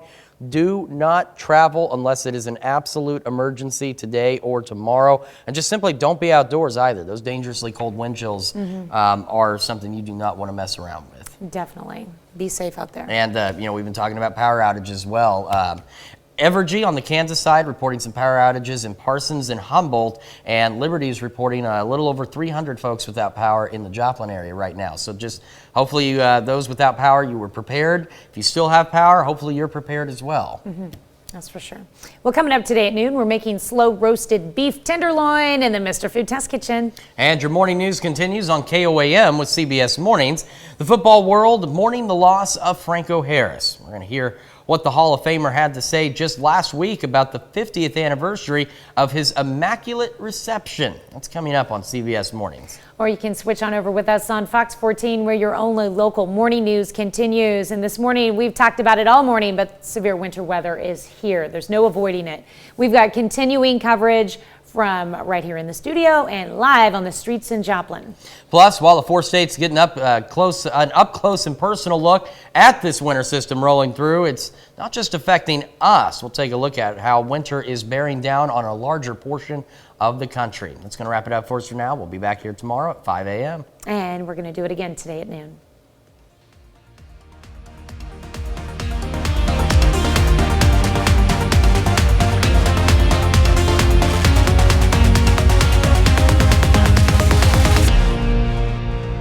do not travel unless it is an absolute emergency today or tomorrow. And just simply don't be outdoors either. Those dangerously cold wind chills are something you do not want to mess around with. Definitely. Be safe out there. And, we've been talking about power outages as well. Evergy on the Kansas side reporting some power outages in Parsons and Humboldt, and Liberty is reporting a little over 300 folks without power in the Joplin area right now. So just hopefully those without power, you were prepared. If you still have power, hopefully you're prepared as well. That's for sure. Well, coming up today at noon, we're making slow roasted beef tenderloin in the Mr. Food Test Kitchen. And your morning news continues on KOAM with CBS Mornings. The football world mourning the loss of Franco Harris. We're going to hear what the Hall of Famer had to say just last week about the 50th anniversary of his Immaculate Reception. That's coming up on CBS Mornings. Or you can switch on over with us on Fox 14, where your only local morning news continues. And this morning, we've talked about it all morning, but severe winter weather is here. There's no avoiding it. We've got continuing coverage from right here in the studio and live on the streets in Joplin. Plus, while the 4 states getting an up close and personal look at this winter system rolling through, it's not just affecting us. We'll take a look at how winter is bearing down on a larger portion of the country. That's going to wrap it up for us for now. We'll be back here tomorrow at 5 a.m. And we're going to do it again today at noon.